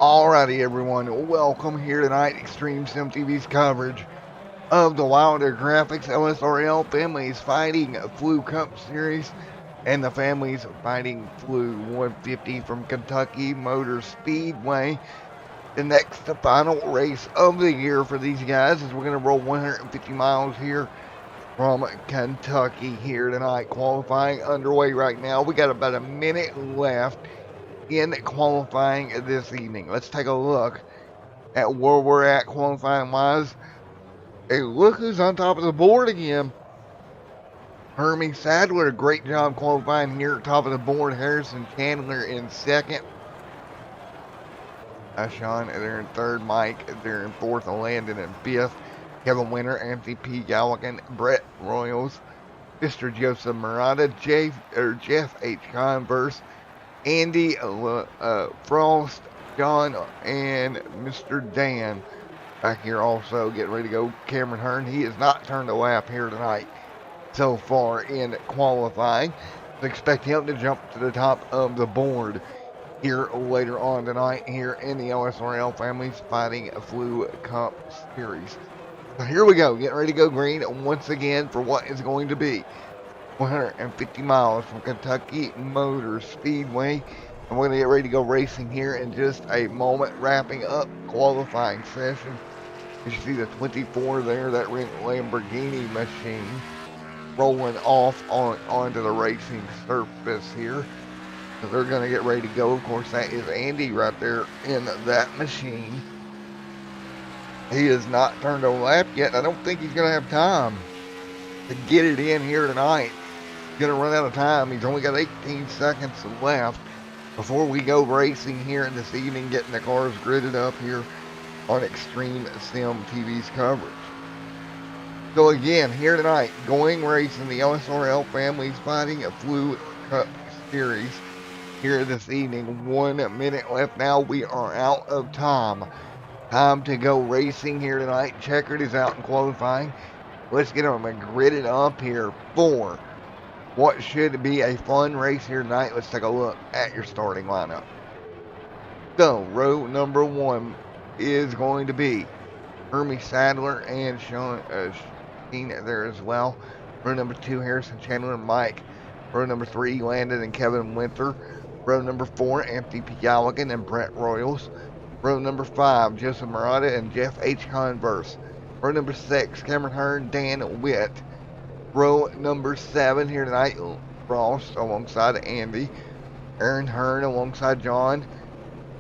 Alrighty, everyone, welcome here tonight. Extreme Sim TV's coverage of the Wilder Graphics LSRL Families Fighting Flu Cup Series and the Families Fighting Flu 150 from Kentucky Motor Speedway. The next final race of the year for these guys is we're going to roll 150 miles here from Kentucky here tonight. Qualifying underway right now. We got about a minute left in qualifying this evening. Let's take a look at where we're at qualifying wise. Hey, look who's on top of the board again. Hermie Sadler, great job qualifying here at top of the board. Harrison Chandler in second. Sean there in third. Mike there in fourth. Landon in fifth. Kevin Winter, Anthony P. Galligan, Brett Royals, Mr. Joseph Murata, Jeff H. Converse, Andy Frost, John, and Mr. Dan. Back here also getting ready to go. Cameron Hearn, he has not turned a lap here tonight so far in qualifying. Expect him to jump to the top of the board here later on tonight here in the LSRL Families Fighting Flu Cup Series. So here we go, getting ready to go green once again for what is going to be 150 miles from Kentucky Motor Speedway. And we're going to get ready to go racing here in just a moment, wrapping up qualifying session. You see the 24 there, that Lamborghini machine rolling off onto the racing surface here. So they're going to get ready to go. Of course, that is Andy right there in that machine. He has not turned a lap yet. I don't think he's going to have time to get it in here tonight. He's going to run out of time. He's only got 18 seconds left before we go racing here this evening, getting the cars gridded up here on Extreme Sim TV's coverage. So again, here tonight, going racing the LSRL Families Fighting a Flu Cup Series here this evening. 1 minute left now. We are out of time. Time to go racing here tonight. Checkered is out in qualifying. Let's get them gridded up here for what should be a fun race here tonight. Let's take a look at your starting lineup. So, row number 1 is going to be Hermie Sadler and Sean there as well. Row number 2, Harrison Chandler and Mike. Row number 3, Landon and Kevin Winter. Row number 4, Anthony P. Galligan and Brett Royals. Row number 5, Joseph Murata and Jeff H. Converse. Row number 6, Cameron Hearn, Dan Witt. Row number 7 here tonight, Frost alongside Andy. Aaron Hearn alongside John.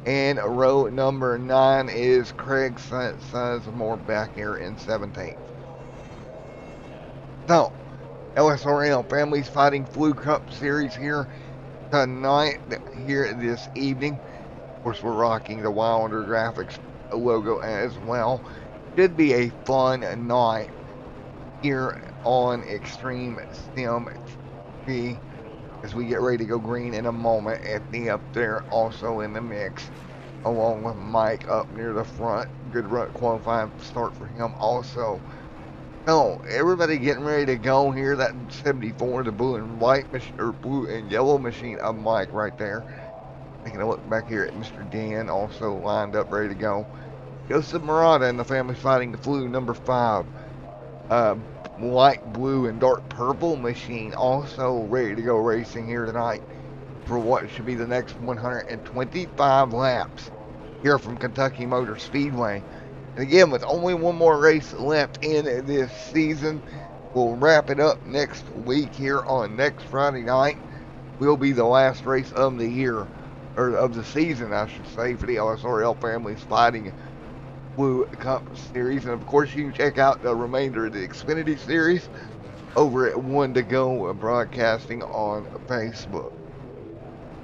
And row number 9 is Craig Sizemore back here in 17th. So, LSRL Families Fighting Flu Cup Series here tonight, here this evening. Of course, we're rocking the Wilder Graphics logo as well. Should be a fun night here on Extreme Sim TV as we get ready to go green in a moment. Anthony up there also in the mix, along with Mike up near the front. Good run, qualifying start for him also. So everybody getting ready to go here. That 74, the blue and white machine, or blue and yellow machine of Mike right there. Taking a look back here at Mr. Dan, also lined up, ready to go. Joseph Murata and the Family Fighting the Flu, number 5. Light blue and dark purple machine, also ready to go racing here tonight for what should be the next 125 laps here from Kentucky Motor Speedway. And again, with only one more race left in this season, we'll wrap it up next week here on next Friday night. Will be the last race of the year, or of the season, I should say, for the LSRL Families Fighting Flu Cup Series. And of course, you can check out the remainder of the Xfinity Series over at One to Go Broadcasting on Facebook.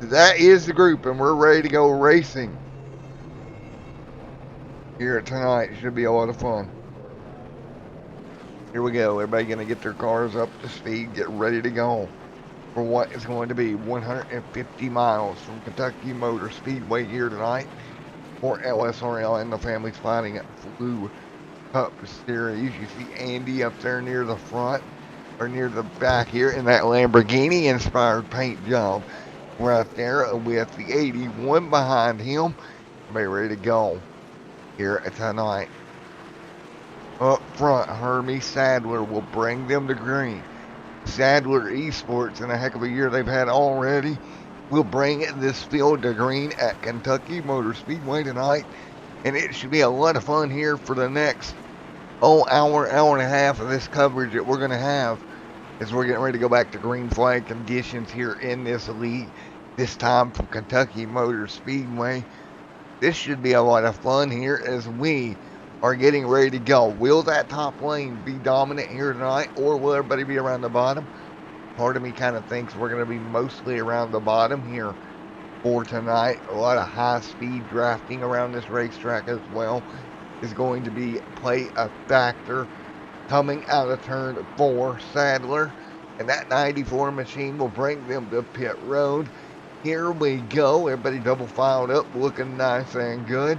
That is the group, and we're ready to go racing here tonight. Should be a lot of fun. Here we go. Everybody going to get their cars up to speed, get ready to go for what is going to be 150 miles from Kentucky Motor Speedway here tonight for LSRL and the Families Fighting Flu Cup Series. You see Andy up there near the front, or near the back here, in that Lamborghini inspired paint job right there with the 81 behind him. Be ready to go here tonight. Up front, Hermie Sadler will bring them to green. Sadler Esports, in a heck of a year they've had already, will bring this field to green at Kentucky Motor Speedway tonight. And it should be a lot of fun here for the next, hour and a half of this coverage that we're going to have as we're getting ready to go back to green flag conditions here in this elite, this time from Kentucky Motor Speedway. This should be a lot of fun here as we are getting ready to go. Will that top lane be dominant here tonight, or will everybody be around the bottom? Part of me kind of thinks we're going to be mostly around the bottom here for tonight. A lot of high-speed drafting around this racetrack as well is going to play a factor. Coming out of turn 4, Sadler, and that 94 machine will bring them to pit road. Here we go. Everybody double filed up, looking nice and good.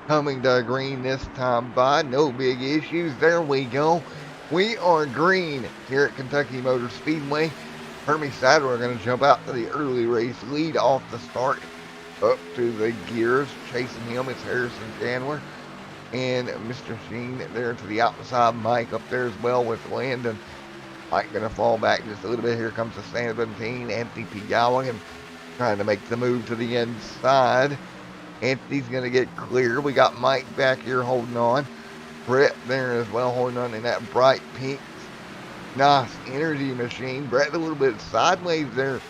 Coming to green this time by. No big issues. There we go. We are green here at Kentucky Motor Speedway. Hermie Sadler are going to jump out to the early race lead off the start. Up to the gears. Chasing him is Harrison Chandler. And Mr. Sheen there to the outside. Mike up there as well with Landon. Mike going to fall back just a little bit. Here comes the 17. Anthony P. Galligan trying to make the move to the inside. Anthony's going to get clear. We got Mike back here holding on. Brett there as well holding on in that bright pink, nice energy machine. Brett a little bit sideways there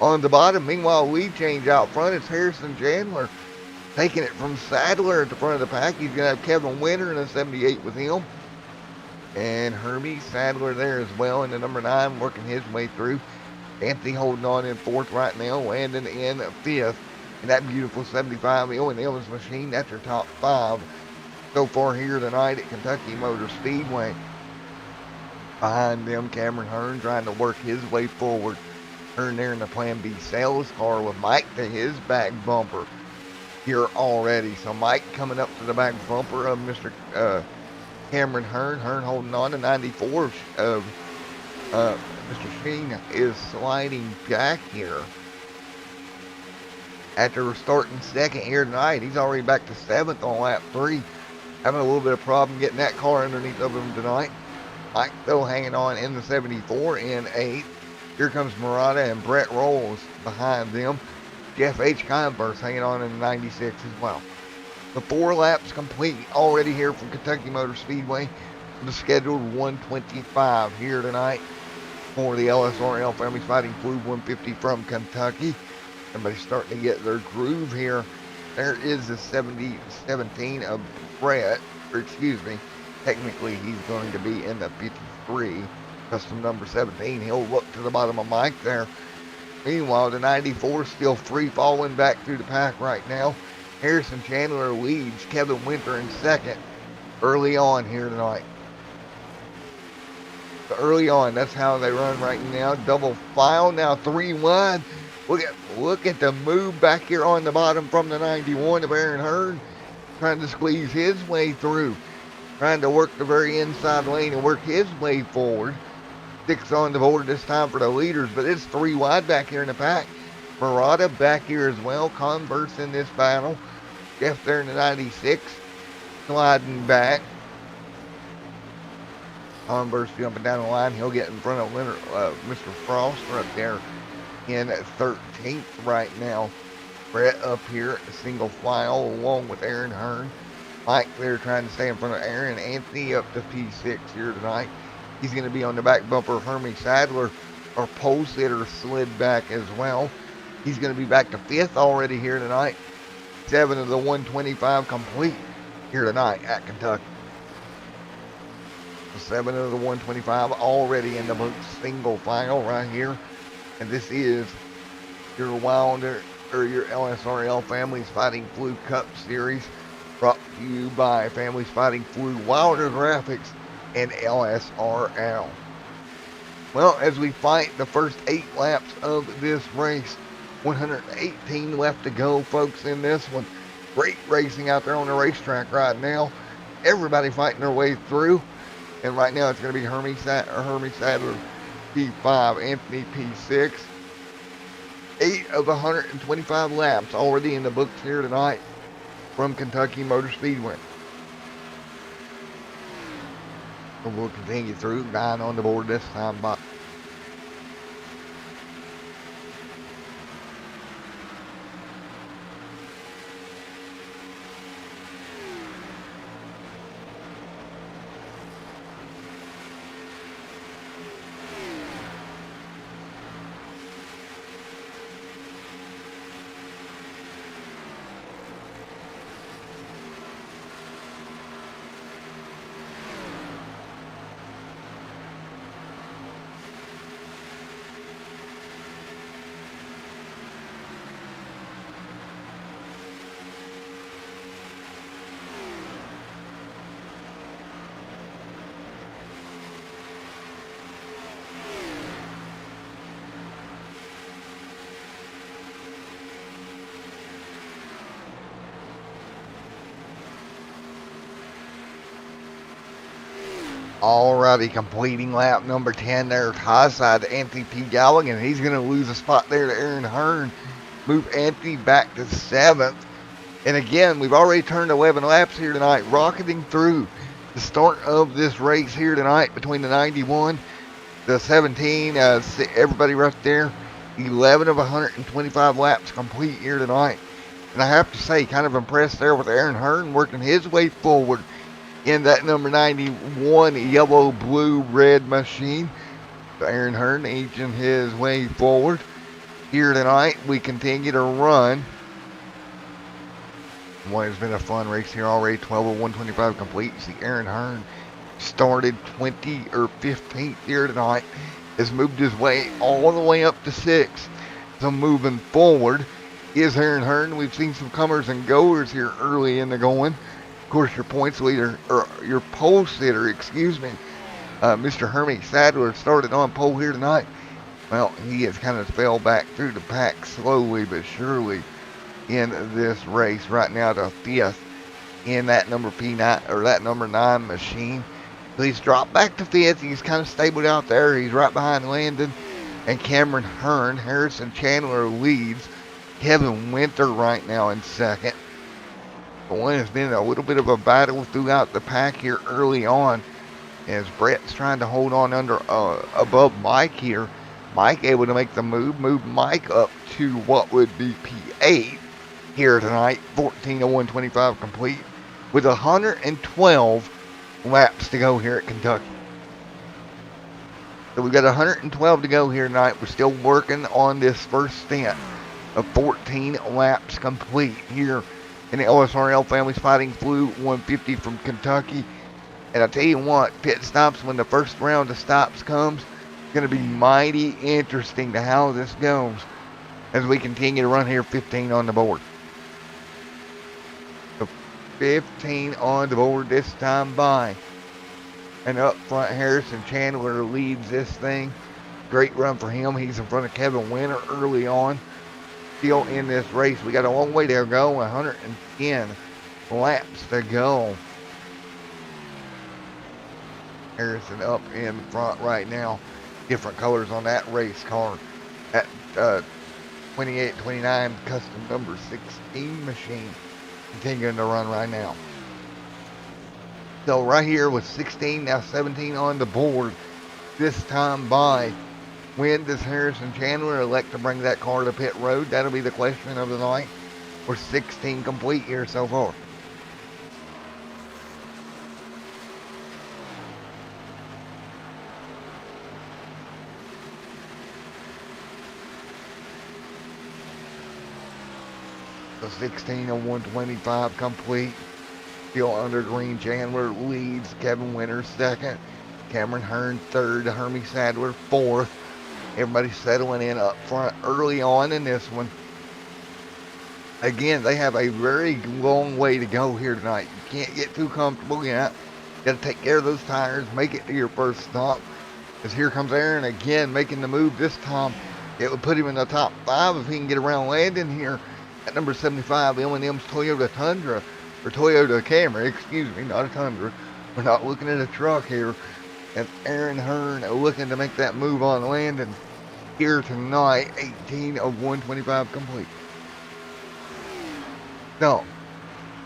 on the bottom. Meanwhile, we change out front. It's Harrison Chandler taking it from Sadler at the front of the pack. He's going to have Kevin Winter in a 78 with him. And Hermie Sadler there as well in the number 9 working his way through. Anthony holding on in 4th right now. Landon in 5th. And that beautiful 75 Owen Evans machine. That's your top 5 so far here tonight at Kentucky Motor Speedway. Behind them, Cameron Hearn trying to work his way forward. Hearn there in the Plan B sales car with Mike to his back bumper here already. So Mike coming up to the back bumper of Mr. Cameron Hearn. Hearn holding on to 94 of Mr. Sheen is sliding back here. After starting second here tonight, he's already back to 7th on lap 3. Having a little bit of problem getting that car underneath of him tonight. Mike though hanging on in the 74 in 8th. Here comes Murata and Brett Rolls behind them. Jeff H. Converse hanging on in the 96 as well. The 4 laps complete already here from Kentucky Motor Speedway. The scheduled 125 here tonight for the LSRL Families Fighting Fluid 150 from Kentucky. Everybody's starting to get their groove here. There is the 17 of Brett, or excuse me, technically he's going to be in the 53, custom number 17. He'll look to the bottom of Mike there. Meanwhile, the 94 still free falling back through the pack right now. Harrison Chandler leads, Kevin Winter in 2nd early on here tonight. So early on, that's how they run right now. Double file, now 3 wide. Look at the move back here on the bottom from the 91 of Aaron Hearn. Trying to squeeze his way through. Trying to work the very inside lane and work his way forward. 6 on the board this time for the leaders, but it's 3 wide back here in the pack. Murata back here as well. Converse in this battle. Jeff there in the 96. Sliding back. Converse jumping down the line. He'll get in front of Mr. Frost right there in 13th right now. Brett up here single file along with Aaron Hearn. Mike there trying to stay in front of Aaron. Anthony up to P6 here tonight. He's going to be on the back bumper of Hermie Sadler. Our pole sitter slid back as well. He's going to be back to 5th already here tonight. 7 of the 125 complete here tonight at Kentucky. 7 of the 125 already in the book, single file right here. And this is your Wilder or your LSRL Families Fighting Fluid Cup Series, brought to you by Families Fighting Fluid, Wilder Graphics, and LSRL. Well, as we fight the first 8 laps of this race, 118 left to go, folks, in this one. Great racing out there on the racetrack right now. Everybody fighting their way through. And right now it's going to be Hermie Sadler P5, Anthony P6. 8 of 125 laps already in the books here tonight. from Kentucky Motor Speedway. So we'll continue through. 9 on the board this time by. Alrighty, completing lap number 10 there. High side to Anthony P. Galligan. He's going to lose a spot there to Aaron Hearn. Move Anthony back to 7th. And again, we've already turned 11 laps here tonight, rocketing through the start of this race here tonight between the 91, the 17, everybody right there. 11 of 125 laps complete here tonight. And I have to say, kind of impressed there with Aaron Hearn working his way forward in that number 91 yellow, blue, red machine. So Aaron Hearn edging his way forward here tonight. We continue to run. Boy, it's been a fun race here already. 12 of 125 complete. See, Aaron Hearn started 20 or 15th here tonight. Has moved his way all the way up to 6th. So moving forward is Aaron Hearn. We've seen some comers and goers here early in the going. Of course, your points leader, or your pole sitter, excuse me, Mr. Hermie Sadler started on pole here tonight. Well, he has kind of fell back through the pack slowly but surely in this race right now to 5th in that number P9 or that number 9 machine. So he's dropped back to 5th. He's kind of stabled out there. He's right behind Landon and Cameron Hearn. Harrison Chandler leads. Kevin Winter right now in 2nd. But one has been a little bit of a battle throughout the pack here early on as Brett's trying to hold on under above Mike here. Mike able to make the move Mike up to what would be P8 here tonight. 14 of 125 complete with 112 laps to go here at Kentucky. So we've got 112 to go here tonight. We're still working on this first stint of 14 laps complete here in the LSRL Families Fighting Flu 150 from Kentucky. And I tell you what, pit stops, when the first round of stops comes, it's going to be mighty interesting to how this goes as we continue to run here. 15 on the board. So 15 on the board this time by. And up front, Harrison Chandler leads this thing. Great run for him. He's in front of Kevin Winter early on. Still in this race. We got a long way to go. 110 laps to go. Harrison up in front right now. Different colors on that race car. At 28-29 custom number 16 machine. Continuing to run right now. So right here with 16, now 17 on the board this time by. When does Harrison Chandler elect to bring that car to pit road? That'll be the question of the night. We're 16 complete here so far. So 16 of 125 complete. Still under green. Chandler leads. Kevin Winter 2nd. Cameron Hearn 3rd. Hermie Sadler 4th. Everybody settling in up front early on in this one. Again, they have a very long way to go here tonight. You can't get too comfortable yet. Got to take care of those tires. Make it to your first stop. As here comes Aaron again making the move this time. It would put him in the top 5 if he can get around Landon here at number 75. M&M's Toyota Tundra. Or Toyota Camry, excuse me, not a Tundra. We're not looking at a truck here. And Aaron Hearn looking to make that move on Landon here tonight. 18 of 125 complete. So,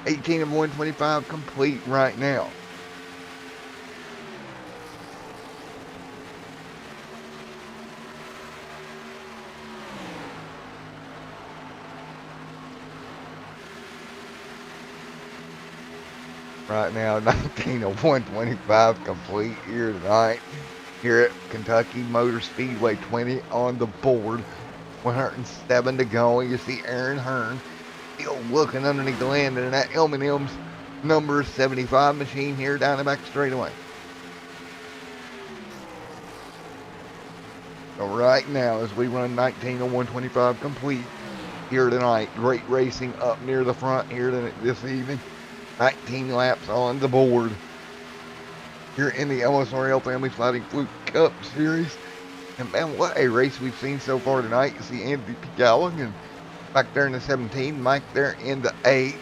18 of 125 complete right now. Right now, 19 of 125 complete here tonight. Here at Kentucky Motor Speedway, 20 on the board. 107 to go. You see Aaron Hearn still looking underneath the landing in that M&M's number 75 machine here down the back straightaway. So right now, as we run 19 of 125 complete here tonight, great racing up near the front here this evening. 19 laps on the board here in the LSRL Family Sliding Fluke Cup Series. And man, what a race we've seen so far tonight. You see Anthony Galligan back there in the 17, Mike there in the 8,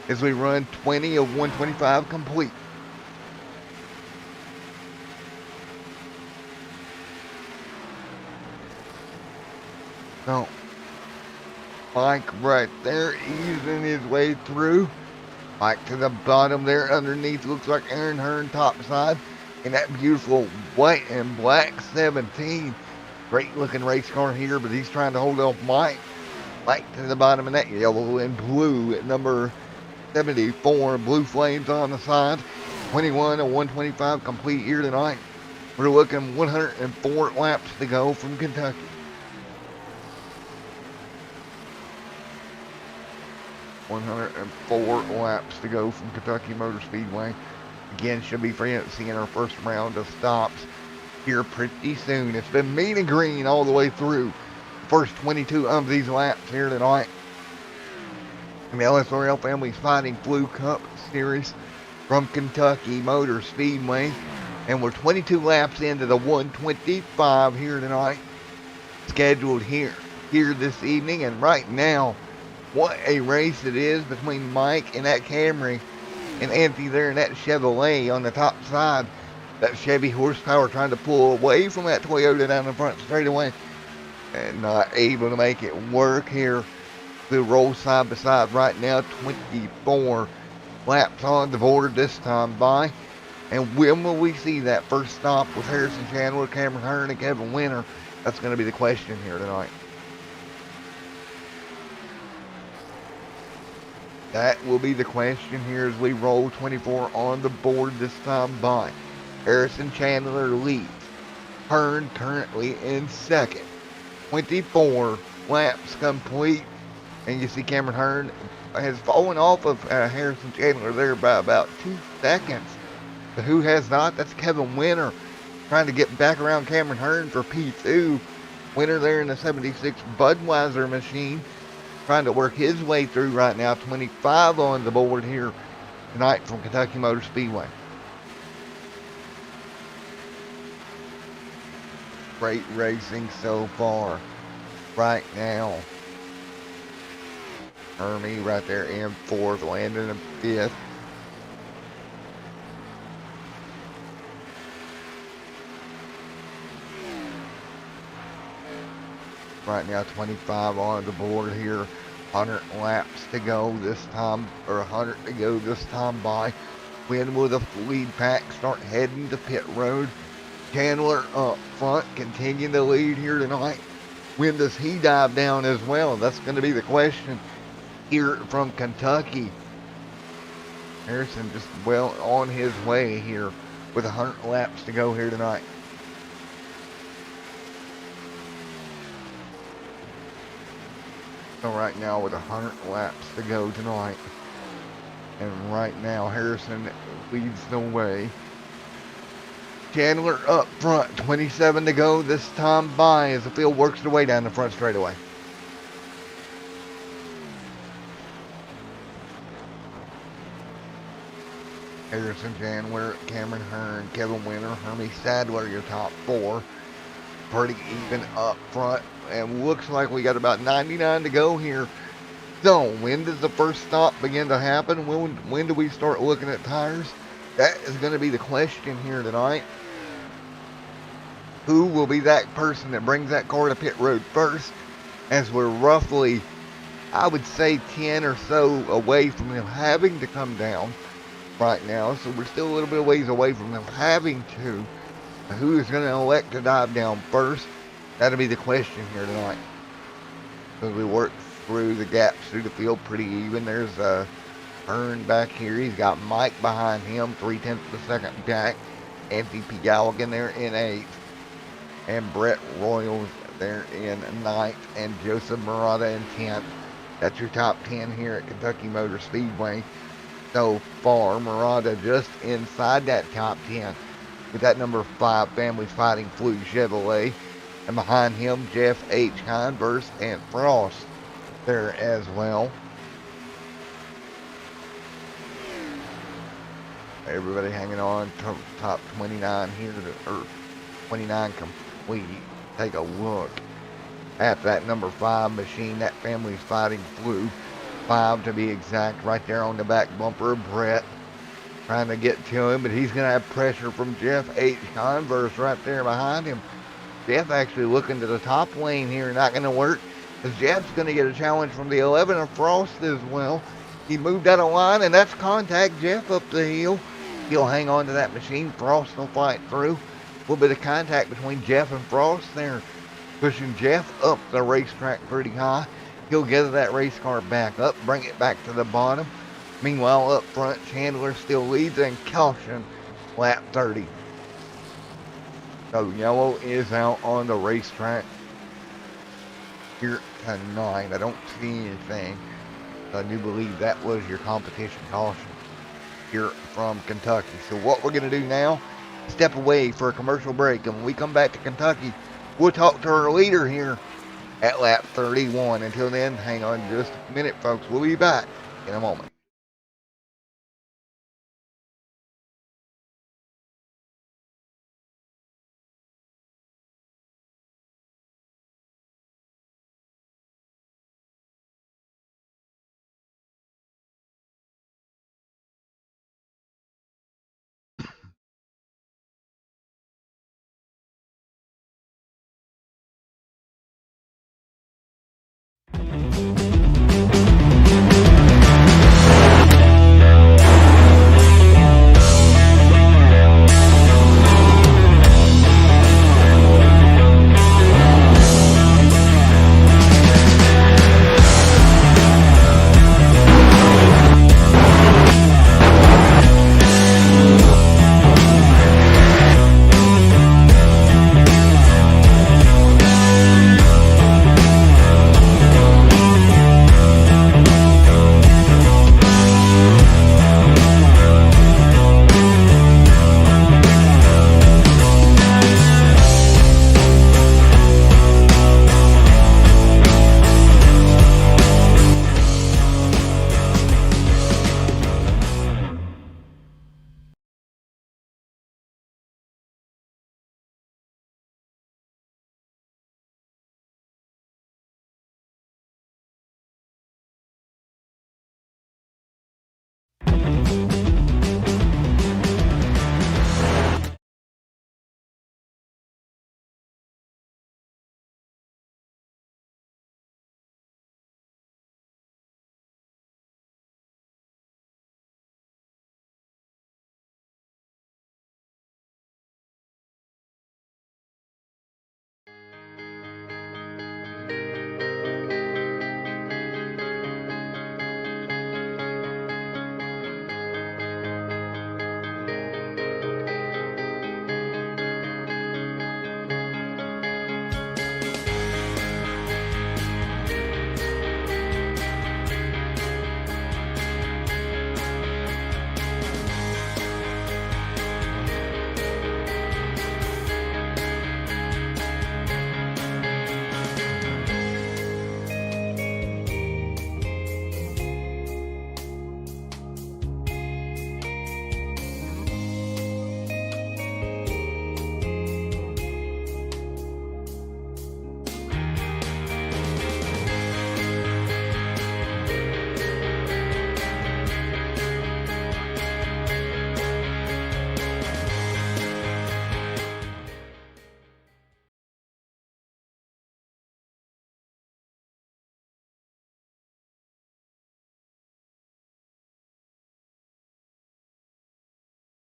as we run 20 of 125 complete. So, Mike right there easing his way through. Mike to the bottom there underneath, looks like Aaron Hearn top side in that beautiful white and black 17. Great looking race car here, but he's trying to hold off Mike. Mike to the bottom of that yellow and blue at number 74, Blue Flames on the side. 21 of 125 complete here tonight. We're looking 104 laps to go from Kentucky. $104 laps to go from Kentucky Motor Speedway. Again, should be seeing our first round of stops here pretty soon. It's been mean and green all the way through the first 22 of these laps here tonight. In the LSRL Family Sliding Fluke Cup Series from Kentucky Motor Speedway. And we're 22 laps into the 125 here tonight. Scheduled here this evening. And right now, what a race it is between Mike and that Camry and Anthony there in that Chevrolet on the top side. That Chevy horsepower trying to pull away from that Toyota down the front straightaway and not able to make it work here. The roll side by side right now. 24 laps on the board this time by. And when will we see that first stop with Harrison Chandler, Cameron Hearn, and Kevin Winter? That's going to be the question here tonight. That will be the question here as we roll 24 on the board this time by. Harrison Chandler leads. Hearn currently in second. 24 laps complete. And you see Cameron Hearn has fallen off of Harrison Chandler there by about 2 seconds. But who has not? That's Kevin Winter trying to get back around Cameron Hearn for P2. Winter there in the 76 Budweiser machine, trying to work his way through right now. 25 on the board here tonight from Kentucky Motor Speedway. Great racing so far right now. Hermie right there in fourth, Landon in fifth. Right now 25 on the board here. 100 laps to go this time, or 100 to go this time by. Win with a lead pack, start heading to pit road. Chandler up front, continuing to lead here tonight. When does he dive down as well? That's going to be the question here from Kentucky. Harrison just well on his way here with 100 laps to go here tonight. So right now with 100 laps to go tonight. And right now Harrison leads the way. Chandler up front, 27 to go this time by as the field works their way down the front straightaway. Harrison Chandler, Cameron Hearn, Kevin Winter, Hermie Sadler, your top four. Pretty even up front. And looks like we got about 99 to go here. So, when does the first stop begin to happen? When do we start looking at tires? That is going to be the question here tonight. Who will be that person that brings that car to pit road first? As we're roughly I would say 10 or so away from them having to come down right now. So we're still a little bit of ways away from them having to. Who is going to elect to dive down first? That'll be the question here tonight. As we work through the gaps through the field pretty even. There's Hearn back here. He's got Mike behind him, 3/10 of a second back. MVP Galligan there in 8th. And Brett Royals there in 9th. And Joseph Murata in 10th. That's your top 10 here at Kentucky Motor Speedway. So far, Murata just inside that top 10 with that number 5 Families Fighting Fluke Chevrolet. And behind him, Jeff H. Converse and Frost there as well. Everybody hanging on to top 29 here, or 29 complete. Take a look at that number 5 machine, that Families Fighting Fluke. 5 to be exact, right there on the back bumper of Brett. Trying to get to him, but he's going to have pressure from Jeff H. Converse right there behind him. Jeff actually looking to the top lane here, not going to work, because Jeff's going to get a challenge from the 11 of Frost as well. He moved out of line, and that's contact. Jeff up the hill. He'll hang on to that machine. Frost will fight through. A little bit of contact between Jeff and Frost there, pushing Jeff up the racetrack pretty high. He'll gather that race car back up, bring it back to the bottom. Meanwhile, up front, Chandler still leads, and caution, lap 30. So yellow is out on the racetrack here tonight. I don't see anything. I do believe that was your competition caution here from Kentucky. So what we're going to do now, step away for a commercial break. And when we come back to Kentucky, we'll talk to our leader here at lap 31. Until then, hang on just a minute, folks. We'll be back in a moment.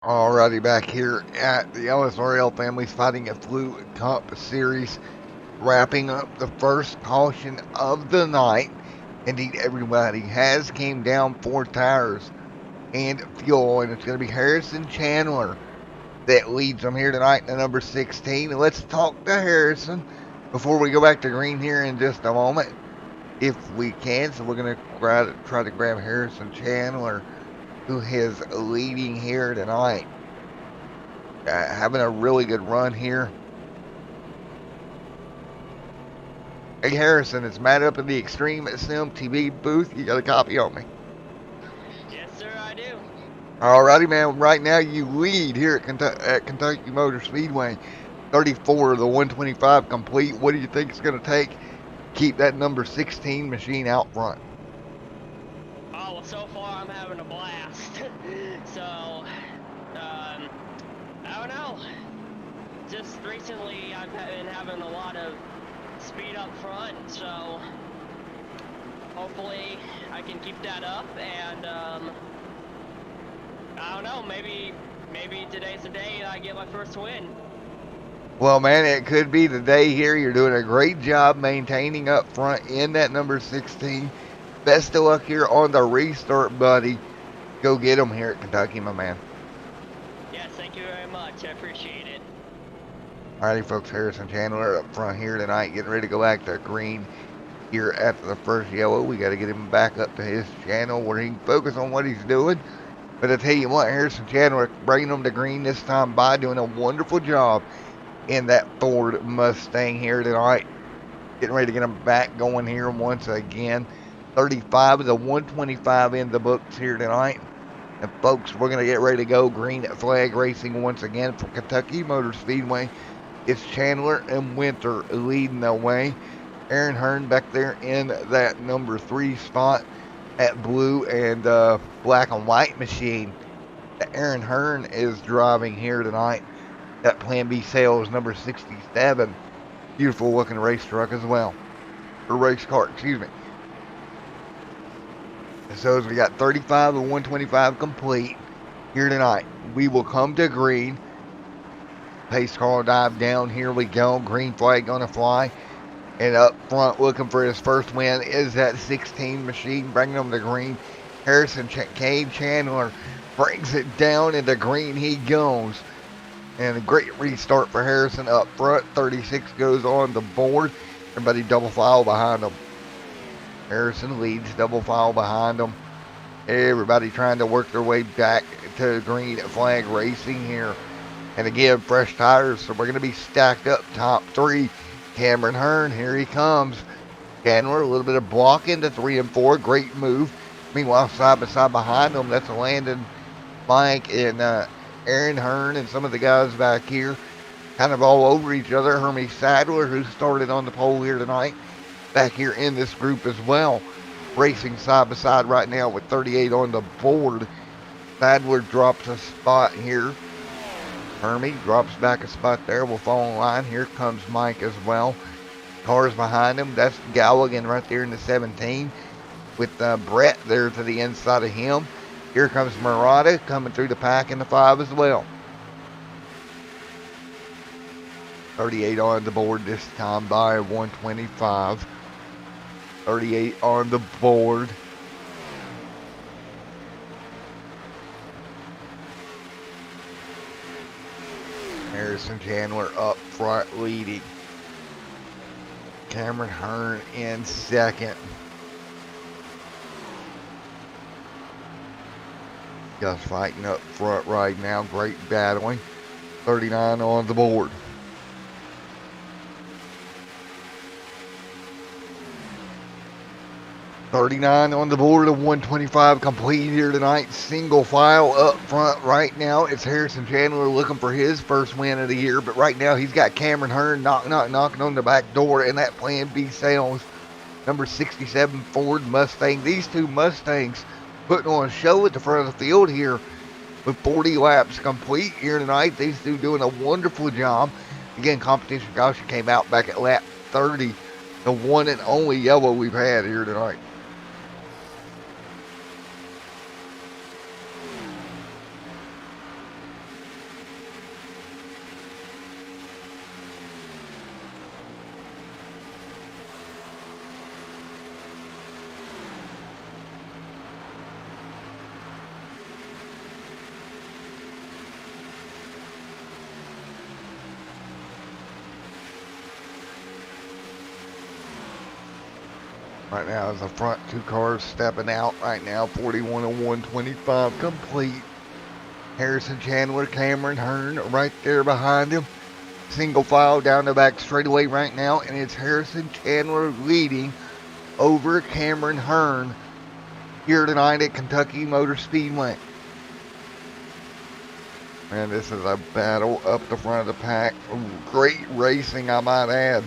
Alrighty, back here at the LSRL Families Fighting a Flu Cup Series, wrapping up the first caution of the night. Indeed, everybody has came down 4 tires and fuel, and it's going to be Harrison Chandler that leads them here tonight in the number 16. Let's talk to Harrison before we go back to green here in just a moment, if we can. So we're going to try to grab Harrison Chandler, who is leading here tonight. Having a really good run here. Hey Harrison, it's Matt up in the Extreme Sim TV booth. You got a copy on me? Yes, sir, I do. Alrighty, man. Right now you lead here at Kentucky Motor Speedway. 34 of the 125 complete. What do you think it's going to take to keep that number 16 machine out front? Oh, well, so far I'm having a blast. So, I don't know. Just recently I've been having a lot of speed up front, so hopefully I can keep that up, and I don't know, maybe today's the day I get my first win. Well, man, it could be the day here. You're doing a great job maintaining up front in that number 16. Best of luck here on the restart, buddy. Go get them here at Kentucky, my man. Yes, thank you very much. I appreciate it. Alrighty, folks, Harrison Chandler up front here tonight, getting ready to go back to green here after the first yellow. We got to get him back up to his channel where he can focus on what he's doing. But I tell you what, Harrison Chandler bringing them to green this time by, doing a wonderful job in that Ford Mustang here tonight. Getting ready to get him back going here once again. 35 of the 125 in the books here tonight. And folks, we're going to get ready to go green flag racing once again for Kentucky Motor Speedway. It's Chandler and Winter leading the way. Aaron Hearn back there in that number 3 spot at blue and black and white machine. Aaron Hearn is driving here tonight. That Plan B Sales number 67. Beautiful looking race truck as well. Or race car, excuse me. So as we got 35 and 125 complete here tonight. We will come to green. Pace car dive down. Here we go. Green flag gonna fly. And up front looking for his first win is that 16 machine, bringing them to green. Harrison Cade Chandler brings it down into green. He goes. And a great restart for Harrison up front. 36 goes on the board. Everybody double file behind him. Harrison leads, double file behind him. Everybody trying to work their way back to green flag racing here. And again, fresh tires, so we're going to be stacked up top 3. Cameron Hearn, here he comes. Chandler, a little bit of blocking to 3 and 4. Great move. Meanwhile, side by side behind them, that's Landon, Mike, and Aaron Hearn, and some of the guys back here kind of all over each other. Hermie Sadler, who started on the pole here tonight, back here in this group as well. Racing side by side right now with 38 on the board. Sadler drops a spot here. Hermie drops back a spot there. We'll fall in line. Here comes Mike as well. Cars behind him. That's Galligan right there in the 17 with Brett there to the inside of him. Here comes Murata coming through the pack in the 5 as well. 38 on the board this time by 125. 38 on the board. Harrison Chandler up front leading. Cameron Hearn in second. Just fighting up front right now. Great battling. 39 on the board. $39 on the board of 125 complete here tonight. Single file up front right now. It's Harrison Chandler looking for his first win of the year, but right now he's got Cameron Hearn knocking on the back door in that Plan B Sales number 67 Ford Mustang. These two Mustangs putting on a show at the front of the field here with 40 laps complete here tonight. These two doing a wonderful job. Again, competition caution came out back at lap 30. The one and only yellow we've had here tonight. Right now is the front two cars stepping out right now. 41 and 125 complete. Harrison Chandler, Cameron Hearn right there behind him. Single file down the back straightaway right now, and it's Harrison Chandler leading over Cameron Hearn here tonight at Kentucky Motor Speedway. And this is a battle up the front of the pack. Ooh, great racing, I might add,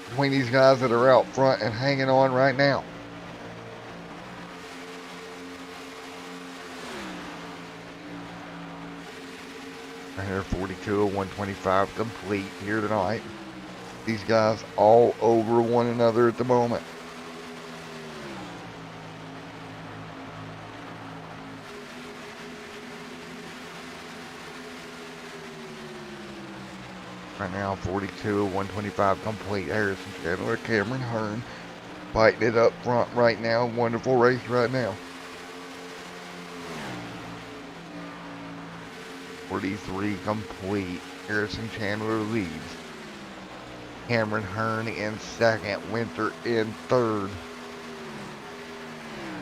between these guys that are out front and hanging on right now. Right here, 42 of 125 complete here tonight. These guys all over one another at the moment. Right now, 42 of 125 complete. Harrison Chandler, Cameron Hearn fighting it up front right now. Wonderful race right now. 43 complete. Harrison Chandler leads. Cameron Hearn in second. Winter in third.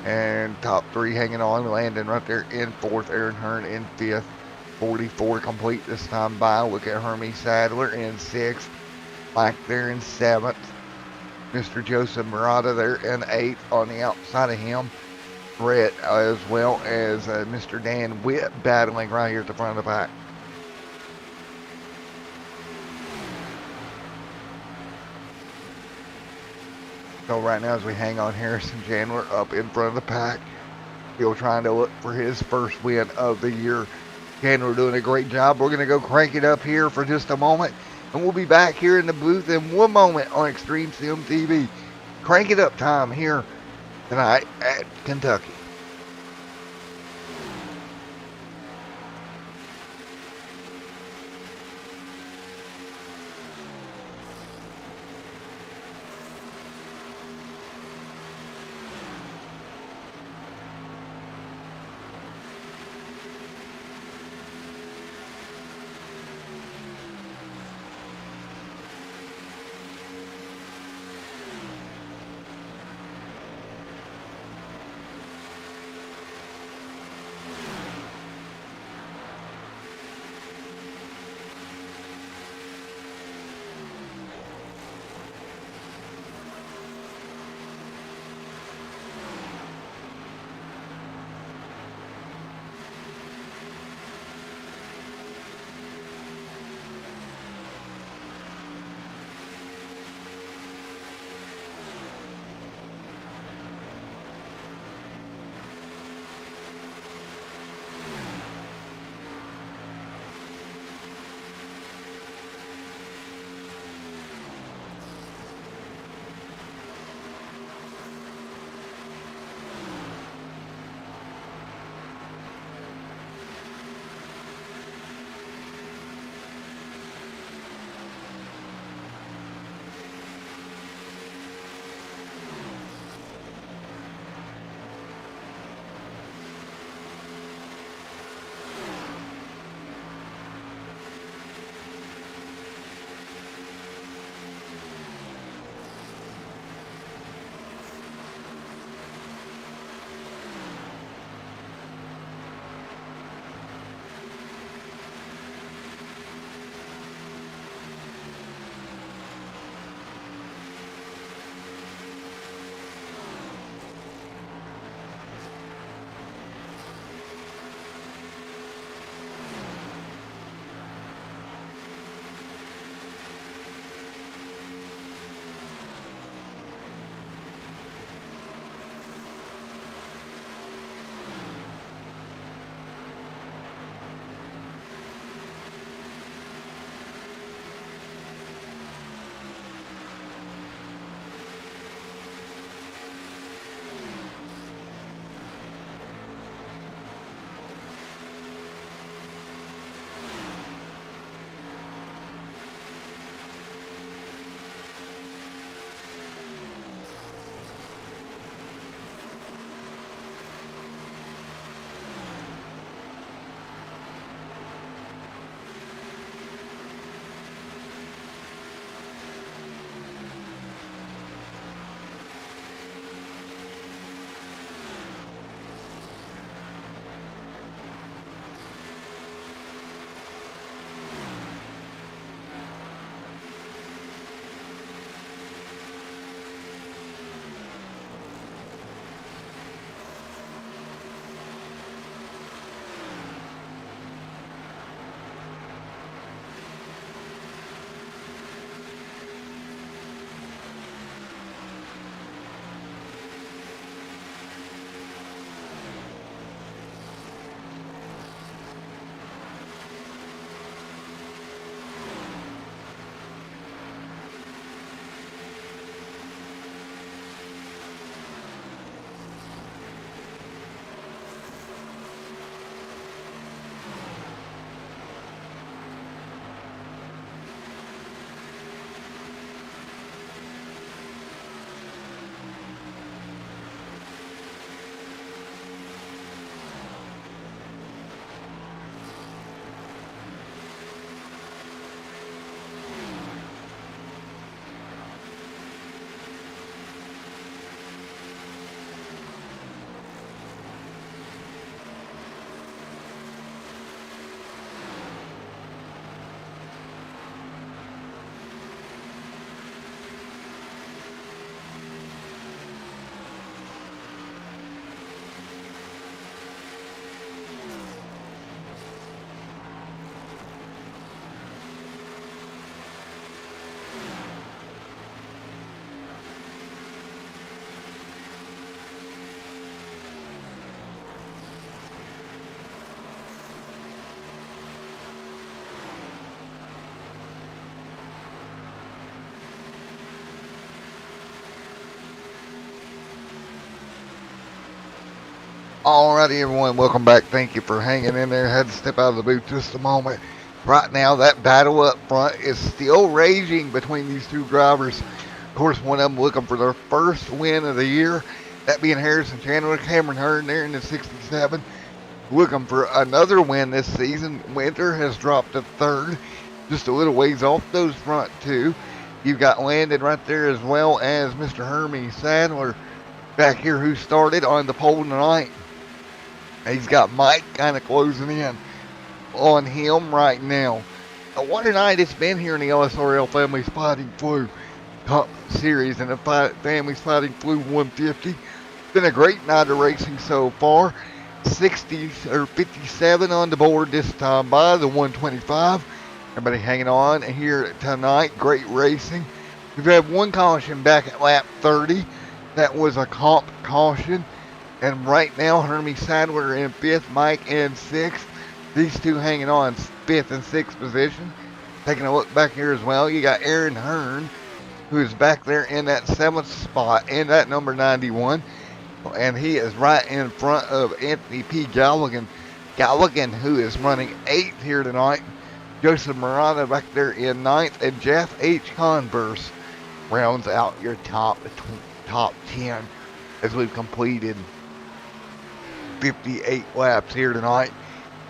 And top three hanging on. Landon right there in fourth. Aaron Hearn in fifth. 44 complete this time by. Look at Hermie Sadler in sixth. Mike there in seventh. Mr. Joseph Murata there in eighth. On the outside of him, Brett, as well as Mr. Dan Witt battling right here at the front of the pack. So right now as we hang on Harrison Chandler up in front of the pack, still trying to look for his first win of the year. Chandler doing a great job. We're going to go crank it up here for just a moment, and we'll be back here in the booth in one moment on Extreme Sim TV. Crank it up time here tonight at Kentucky. Alrighty, everyone, welcome back. Thank you for hanging in there. Had to step out of the booth just a moment. Right now, that battle up front is still raging between these two drivers. Of course, one of them looking for their first win of the year, that being Harrison Chandler. Cameron Hearn there in the 67, looking for another win this season. Winter has dropped to third, just a little ways off those front two. You've got Landon right there as well as Mr. Hermie Sadler back here who started on the pole tonight. He's got Mike kind of closing in on him right now. What a night it's been here in the LSRL Families Fighting Flu Cup Series and the Families Fighting Flu 150. Been a great night of racing so far. 60 or 57 on the board this time by the 125. Everybody hanging on here tonight. Great racing. We've had one caution back at lap 30. That was a comp caution. And right now, Hermie Sadler in fifth, Mike in sixth. These two hanging on fifth and sixth position. Taking a look back here as well, you got Aaron Hearn, who is back there in that seventh spot in that number 91. And he is right in front of Anthony P. Galligan. Galligan, who is running eighth here tonight. Joseph Murata back there in ninth. And Jeff H. Converse rounds out your top 10 as we've completed 58 laps here tonight.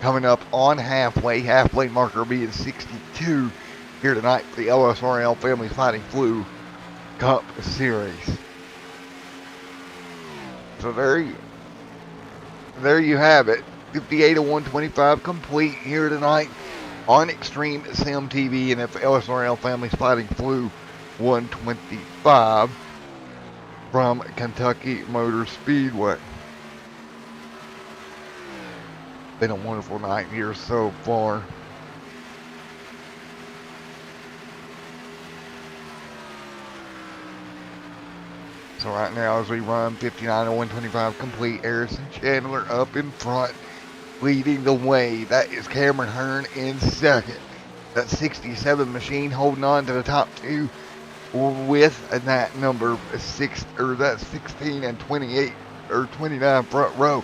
Coming up on halfway marker being 62 here tonight for the LSRL Families Fighting Flu Cup Series. So there you have it. 58 to 125 complete here tonight on Extreme Sim TV and the LSRL Families Fighting Flu 125 from Kentucky Motor Speedway. Been a wonderful night here so far. So right now as we run 59 to 125 complete, Harrison Chandler up in front, leading the way. That is Cameron Hearn in second. That 67 machine holding on to the top two with that number 6 or that 16 and 28 or 29 front row.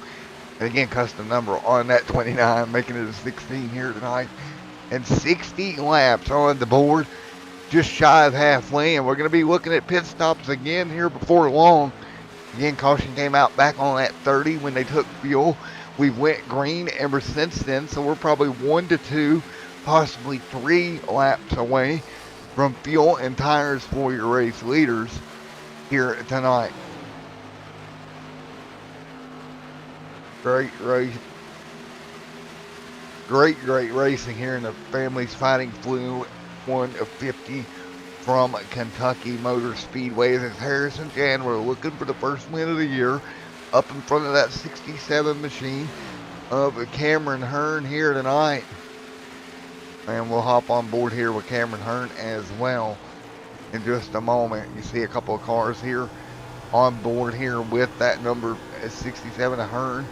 And again, custom number on that 29, making it a 16 here tonight. And 60 laps on the board, just shy of halfway. And we're going to be looking at pit stops again here before long. Again, caution came out back on that 30 when they took fuel. We went green ever since then, so we're probably 1 to 2, possibly 3 laps away from fuel and tires for your race leaders here tonight. Great racing here in the Families Fighting Flu 150 from Kentucky Motor Speedway. As Harrison Chandler looking for the first win of the year up in front of that 67 machine of Cameron Hearn here tonight. And we'll hop on board here with Cameron Hearn as well in just a moment. You see a couple of cars here on board here with that number 67 of Hearn.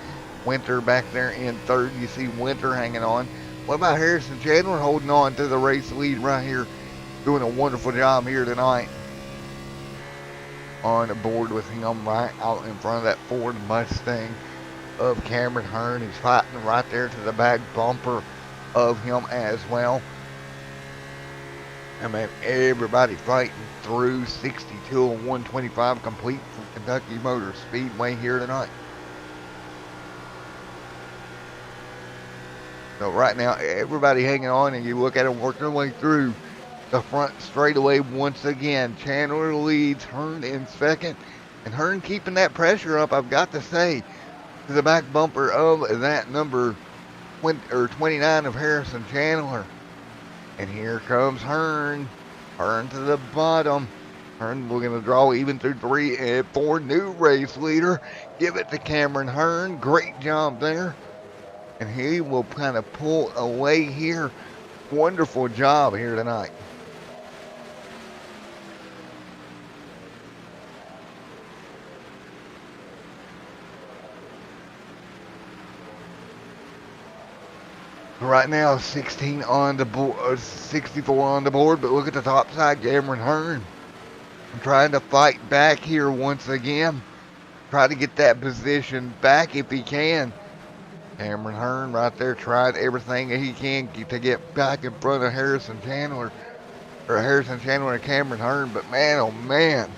Winter back there in third. You see Winter hanging on. What about Harrison Chandler holding on to the race lead right here? Doing a wonderful job here tonight. On board with him right out in front of that Ford Mustang of Cameron Hearn. He's fighting right there to the back bumper of him as well. I mean, everybody fighting through 62 and 125 complete from Kentucky Motor Speedway here tonight. So right now, everybody hanging on, and you look at them working their way through the front straightaway once again. Chandler leads, Hearn in second, and Hearn keeping that pressure up, I've got to say, to the back bumper of that number 29 of Harrison Chandler. And here comes Hearn. Hearn to the bottom. Hearn, we're going to draw even through 3 and 4. New race leader. Give it to Cameron Hearn. Great job there. And he will kind of pull away here. Wonderful job here tonight. Right now, 16 on the board, 64 on the board, but look at the top side, Cameron Hearn. I'm trying to fight back here once again. try to get that position back if he can. Cameron Hearn right there tried everything he can to get back in front of Harrison Chandler and Cameron Hearn. But man, oh man,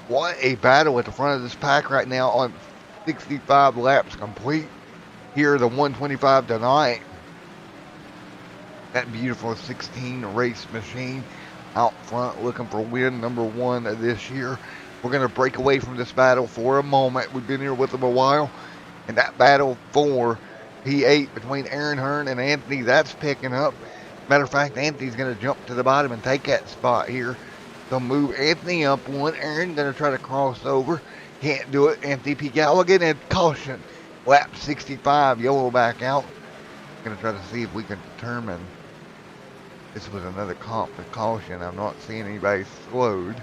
what a battle at the front of this pack right now on 65 laps complete here, the 125 tonight. That beautiful 16 race machine out front looking for win number 1 this year. We're going to break away from this battle for a moment. We've been here with them a while. And that battle for P8 between Aaron Hearn and Anthony, that's picking up. Matter of fact, Anthony's going to jump to the bottom and take that spot here. They'll move Anthony up one. Aaron going to try to cross over. Can't do it. Anthony P. Galligan, and caution. Lap 65, yellow back out. Going to try to see if we can determine. This was another comp to caution. I'm not seeing anybody slowed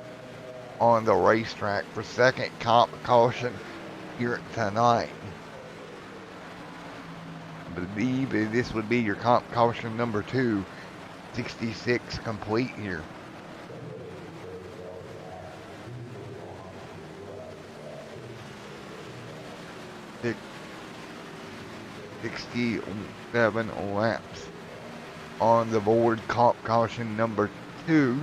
on the racetrack for second comp caution here tonight. I believe this would be your comp caution number 2, 66 complete here. Six, 67 laps on the board. Comp caution number 2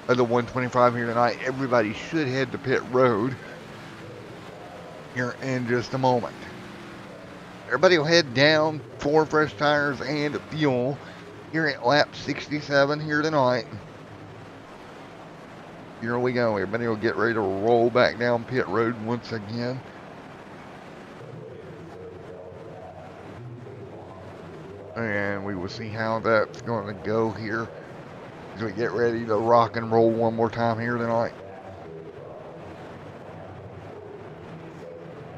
of the 125 here tonight. Everybody should head to pit road here in just a moment. Everybody will head down for fresh tires and fuel here at lap 67 here tonight. Here we go. Everybody will get ready to roll back down pit road once again. And we will see how that's going to go here as we get ready to rock and roll one more time here tonight.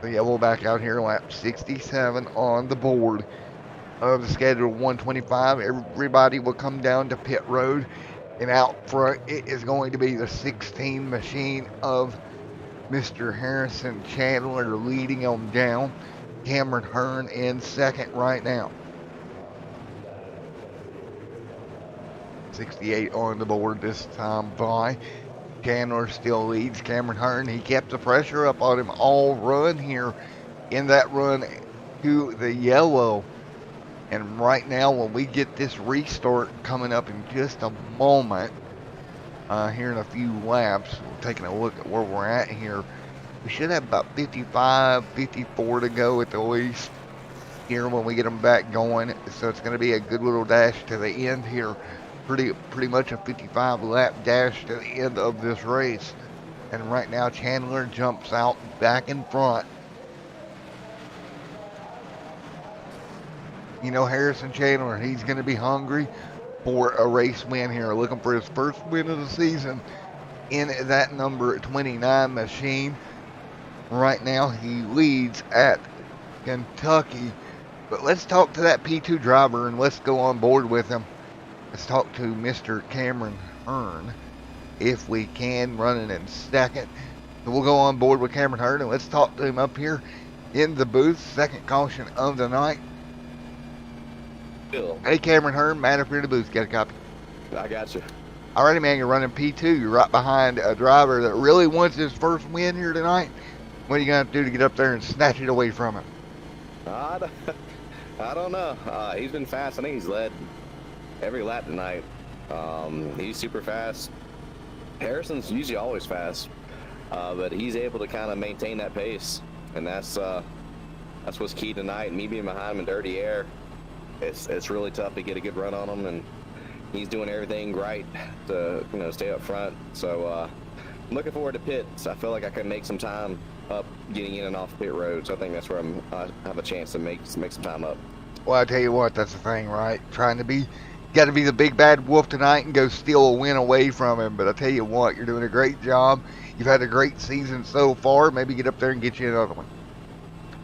So yeah, we'll back out here, lap 67 on the board of the scheduled 125. Everybody will come down to pit road, and out front it is going to be the 16 machine of Mr. Harrison Chandler leading them down. Cameron Hearn in second right now. 68 on the board this time by. Chandler still leads. Cameron Hearn, he kept the pressure up on him all run here in that run to the yellow. And right now, when we get this restart coming up in just a moment, here in a few laps, we're taking a look at where we're at here. We should have about 55, 54 to go at the least here when we get them back going. So it's going to be a good little dash to the end here. Pretty much a 55 lap dash to the end of this race. And right now Chandler jumps out back in front. You know, Harrison Chandler, he's going to be hungry for a race win here, looking for his first win of the season in that number 29 machine. Right now he leads at Kentucky. But let's talk to that P2 driver and let's go on board with him. Let's talk to Mr. Cameron Hearn, if we can, running in second. So we'll go on board with Cameron Hearn, and let's talk to him up here in the booth. Second caution of the night. Bill. Hey, Cameron Hearn, Matt up here in the booth. Got a copy? I got you. Alrighty, man, you're running P2. You're right behind a driver that really wants his first win here tonight. What are you going to do to get up there and snatch it away from him? I don't know. He's been fast. I think he's led every lap tonight. He's super fast. Harrison's usually always fast, but he's able to kind of maintain that pace, and that's what's key tonight. Me being behind him in dirty air, it's really tough to get a good run on him, and he's doing everything right to stay up front. So I'm looking forward to pits. I feel like I can make some time up getting in and off pit road, so I think that's where I have a chance to make some time up. Well, I tell you what, that's the thing, right? Got to be the big bad wolf tonight and go steal a win away from him. But I tell you what, you're doing a great job. You've had a great season so far. Maybe get up there and get you another one.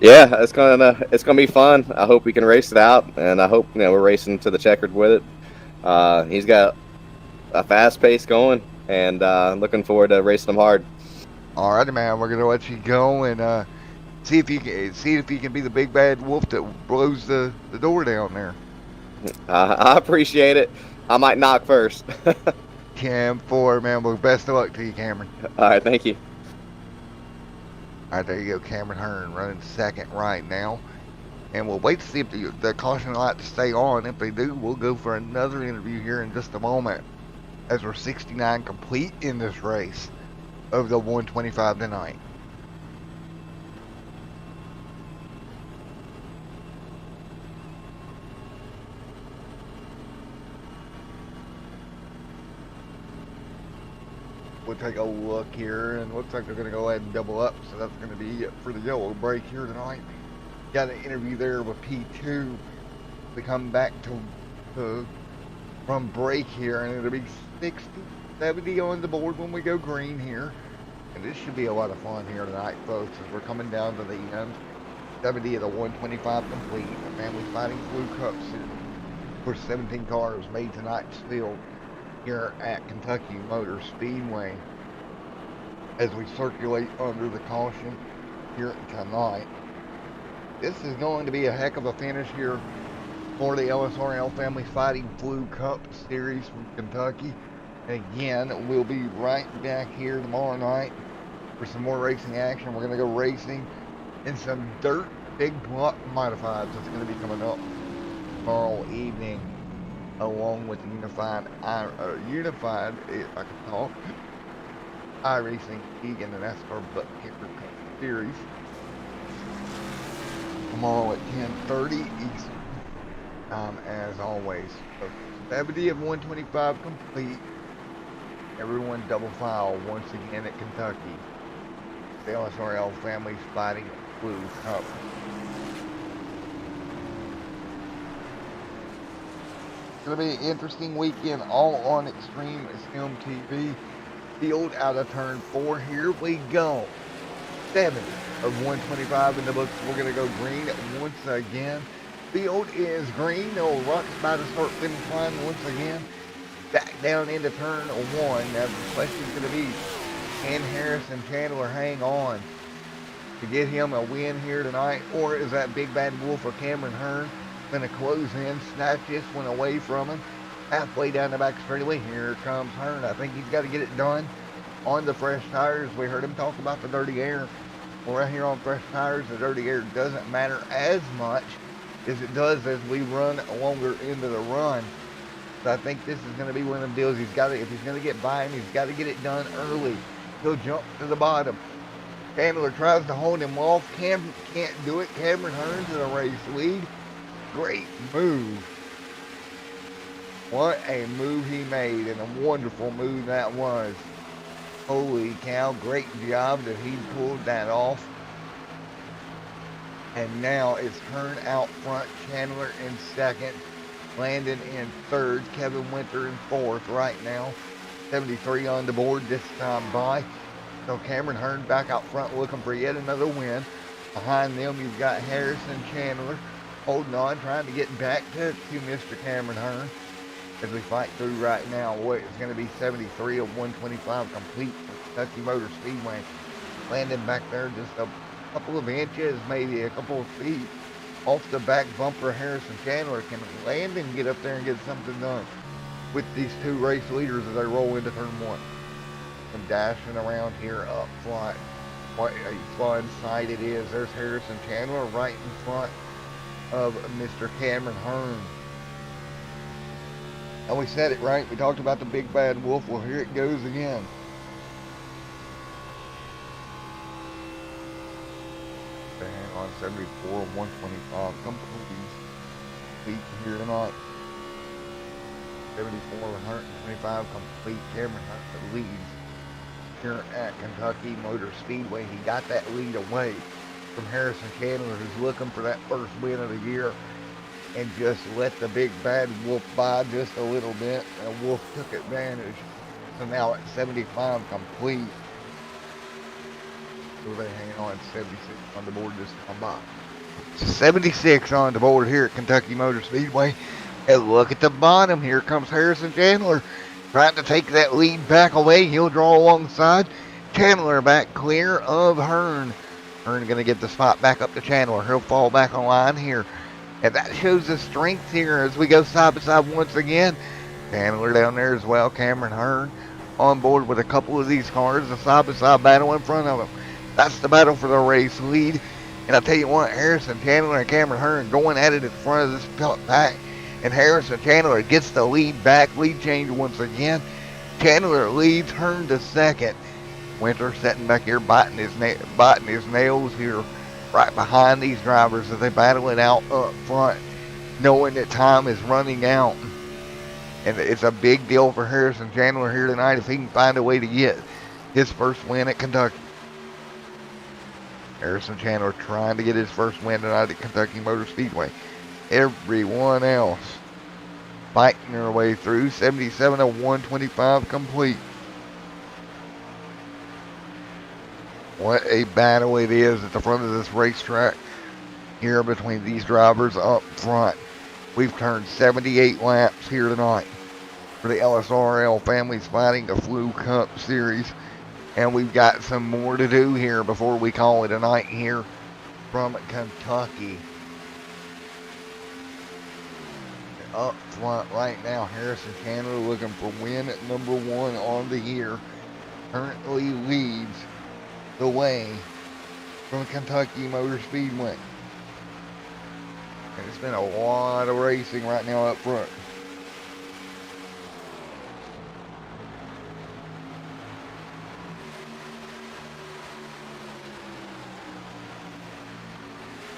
Yeah, it's gonna be fun. I hope we can race it out, and I hope we're racing to the checkered with it. He's got a fast pace going, and looking forward to racing him hard. All righty, man. We're gonna let you go and see if you can be the big bad wolf that blows the door down there. I appreciate it. I might knock first. Cam 4, man. Well, best of luck to you, Cameron. All right, thank you. All right, there you go. Cameron Hearn running second right now. And we'll wait to see if the caution light to stay on. If they do, we'll go for another interview here in just a moment, as we're 69 complete in this race of the 125 tonight. We'll take a look here, and looks like they're going to go ahead and double up, so that's going to be it for the yellow break here tonight. Got an interview there with P2 to come back to from break here, and it'll be 60, 70 on the board when we go green here. And this should be a lot of fun here tonight, folks, as we're coming down to the end. 70 of the 125 complete. The Family Fighting Blue Cup Series. For 17 cars made tonight's field here at Kentucky Motor Speedway. As we circulate under the caution here tonight. This is going to be a heck of a finish here for the LSRL Family Fighting Blue Cup Series from Kentucky. And again, we'll be right back here tomorrow night for some more racing action. We're going to go racing in some dirt big block modifieds that's going to be coming up tomorrow evening, along with the unified, if I can talk, iRacing League and the NASCAR Butt Kicker Cup Series. Tomorrow at 10:30 Eastern time, as always. So 70 of 125 complete. Everyone double file once again at Kentucky. The LSRL Families Fighting Blue Cup. It's going to be an interesting weekend, all on Extreme Sim TV. Field out of turn 4. Here we go. 7 of 125 in the books. We're going to go green once again. Field is green. No rocks by the start finish line once again. Back down into turn 1. Now the question is going to be, can Harrison Chandler hang on to get him a win here tonight? Or is that Big Bad Wolf or Cameron Hearn going to close in, snatch this one away from him? Halfway down the back straightaway, here comes Hearn. I think he's got to get it done on the fresh tires. We heard him talk about the dirty air. Well, right here on fresh tires, the dirty air doesn't matter as much as it does as we run longer into the run. So I think this is going to be one of them deals. He's got to, if he's going to get by him, he's got to get it done early. He'll jump to the bottom. Chandler tries to hold him off. Cam can't do it. Cameron Hearn to the race lead. Great move. What a move he made, and a wonderful move that was. Holy cow, great job that he pulled that off. And now it's Hearn out front, Chandler in second, Landon in third, Kevin Winter in fourth right now. 73 on the board this time by. So Cameron Hearn back out front looking for yet another win. Behind them you've got Harrison Chandler holding on, trying to get back to Mr. Cameron Hearn. As we fight through right now, what is going to be 73 of 125 complete for Kentucky Motor Speedway. Landon back there just a couple of inches, maybe a couple of feet off the back bumper. Harrison Chandler. Can Landon get up there and get something done with these two race leaders as they roll into turn 1? And dashing around here up front. What a fun sight it is. There's Harrison Chandler right in front of Mr. Cameron Hearn. And we said it right. We talked about the Big Bad Wolf. Well, here it goes again. Hang on, 74, 125. Complete here tonight. 74, 125 complete. Cameron Hearn leads here at Kentucky Motor Speedway. He got that lead away from Harrison Chandler, who's looking for that first win of the year, and just let the Big Bad Wolf by just a little bit, and Wolf took advantage. So now at 75 complete. So they hang on 76 on the board this time by. 76 on the board here at Kentucky Motor Speedway. And look at the bottom. Here comes Harrison Chandler trying to take that lead back away. He'll draw alongside. Chandler back clear of Hearn. Hearn going to get the spot back up to Chandler. He'll fall back on line here. And that shows the strength here as we go side by side once again. Chandler down there as well. Cameron Hearn on board with a couple of these cars. The side by side battle in front of him. That's the battle for the race lead. And I tell you what, Harrison Chandler and Cameron Hearn going at it in front of this pack. And Harrison Chandler gets the lead back. Lead change once again. Chandler leads Hearn to second. Winter sitting back here biting his nails here right behind these drivers as they battle it out up front, knowing that time is running out. And it's a big deal for Harrison Chandler here tonight if he can find a way to get his first win at Kentucky. Harrison Chandler trying to get his first win tonight at Kentucky Motor Speedway. Everyone else fighting their way through. 77 of 125 complete. What a battle it is at the front of this racetrack here between these drivers up front. We've turned 78 laps here tonight for the LSRL Families Fighting the Flu Cup Series. And we've got some more to do here before we call it a night here from Kentucky. Up front right now, Harrison Chandler looking for win at number 1 on the year. Currently leads the way from Kentucky Motor Speedway. And it's been a lot of racing right now up front.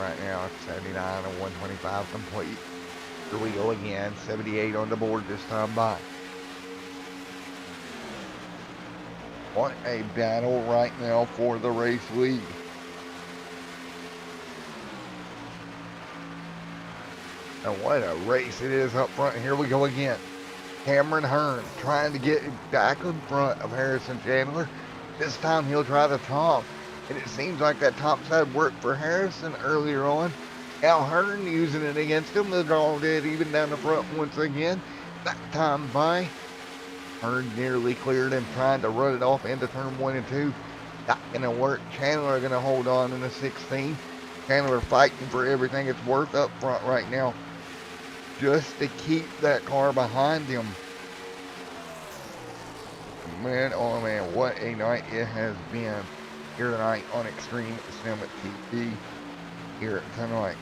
Right now it's 79 and 125 complete. Here we go again, 78 on the board this time by. What a battle right now for the race lead. And what a race it is up front. Here we go again. Cameron Hearn trying to get back in front of Harrison Chandler. This time he'll try the top. And it seems like that top side worked for Harrison earlier on. Now Hearn using it against him. The draw did even down the front once again. That time by. Hearn nearly cleared him, trying to run it off into turn 1 and 2. Not going to work. Chandler going to hold on in the 16. Chandler fighting for everything it's worth up front right now, just to keep that car behind him. Man, oh man, what a night it has been here tonight on Extreme Sim TV here tonight.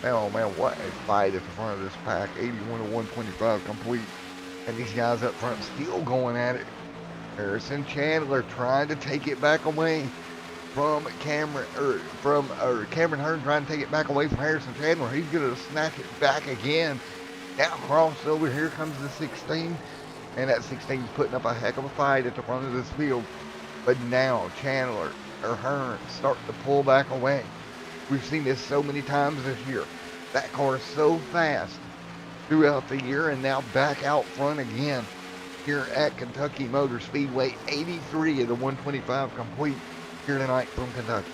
Oh man, what a fight at the front of this pack. 81 to 125 complete. And these guys up front still going at it. Harrison Chandler trying to take it back away from Cameron Hearn, trying to take it back away from Harrison Chandler. He's going to snatch it back again. Now crossover, here comes the 16. And that 16 is putting up a heck of a fight at the front of this field. But now Hearn starting to pull back away. We've seen this so many times this year. That car is so fast throughout the year, and now back out front again here at Kentucky Motor Speedway. 83 of the 125 complete here tonight from Kentucky.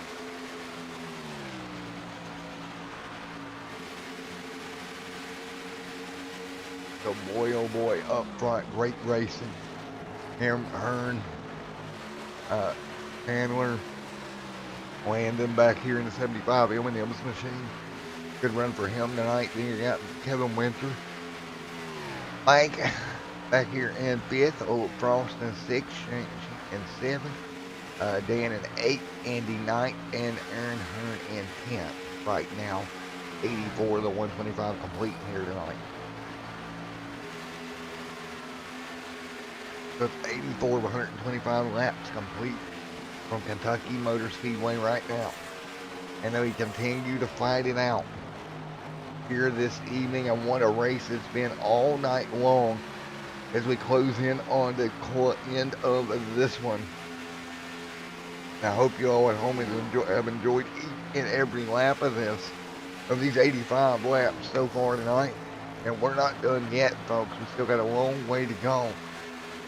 So boy, oh boy, up front, great racing. Hearn, Chandler, Landon back here in the 75 M&M's machine. Good run for him tonight. Then you got Kevin Winter. Mike back here in 5th. Old Frost in 6th. Shank in 7th. Dan in 8th. Andy 9th. And Aaron Hearn in 10th. Right now, 84 of the 125 complete here tonight. So it's 84 of 125 laps complete from Kentucky Motor Speedway right now. And we continue to fight it out here this evening. And what a race it's been all night long as we close in on the end of this one. And I hope you all at home have enjoyed each and every lap of these 85 laps so far tonight. And we're not done yet, folks. We still got a long way to go.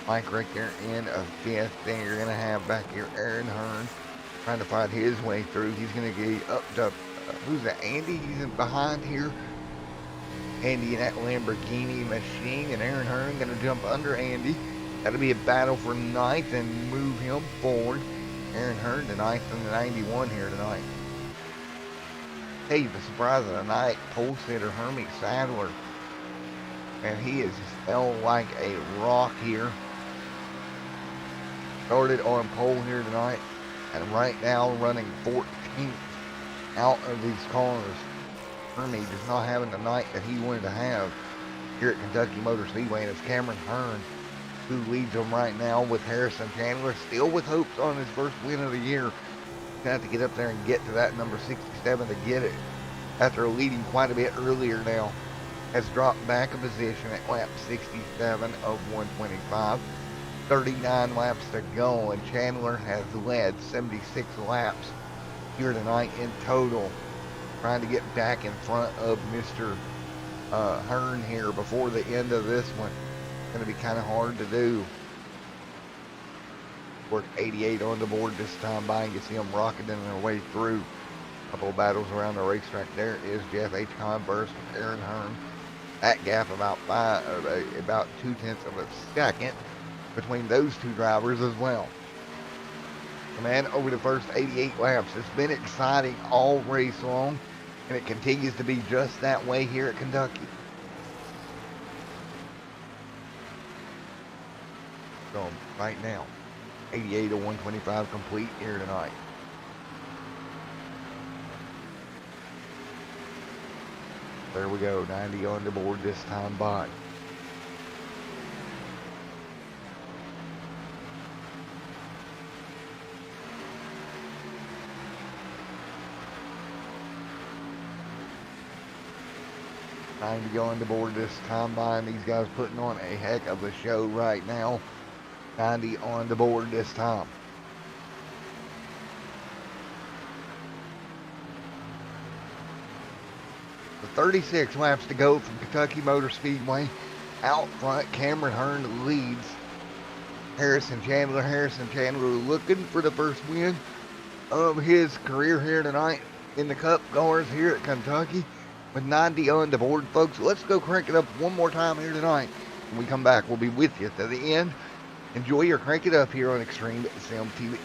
Mike right there in a 5th. Then you're going to have back here Aaron Hearn trying to find his way through. He's going to get up to, who's that, Andy? He's in behind here. Andy in that Lamborghini machine. And Aaron Hearn going to jump under Andy. That'll be a battle for 9th and move him forward. Aaron Hearn to 9th and the 91 here tonight. Hey, the surprise of the night, pole sitter Hermie Sadler. And he is fell like a rock here. Started on pole here tonight, and right now running 14th out of these cars. Hermie is not having the night that he wanted to have here at Kentucky Motor Speedway, and it's Cameron Hearn who leads them right now, with Harrison Chandler still with hopes on his first win of the year. He's going to have to get up there and get to that number 67 to get it, after leading quite a bit earlier now. Has dropped back a position at lap 67 of 125. 39 laps to go, and Chandler has led 76 laps here tonight in total, trying to get back in front of Mr. Hearn here before the end of this one. Going to be kind of hard to do. Work 88 on the board this time by, and you see them rocketing their way through. A couple of battles around the racetrack. There is Jeff H. Converse with Aaron Hearn. That gap about 2/10 of a second between those two drivers as well. Man, over the first 88 laps, it's been exciting all race long, and it continues to be just that way here at Kentucky. So right now, 88 to 125 complete here tonight. There we go, 90 on the board this time by. Time to go on the board this time by, and these guys putting on a heck of a show right now. 90 on the board this time. The 36 laps to go from Kentucky Motor Speedway. Out front, Cameron Hearn leads Harrison Chandler. Harrison Chandler looking for the first win of his career here tonight in the Cup cars here at Kentucky. With 90 on the board, folks, let's go crank it up one more time here tonight. When we come back, we'll be with you to the end. Enjoy your Crank It Up here on Extreme Sim TV.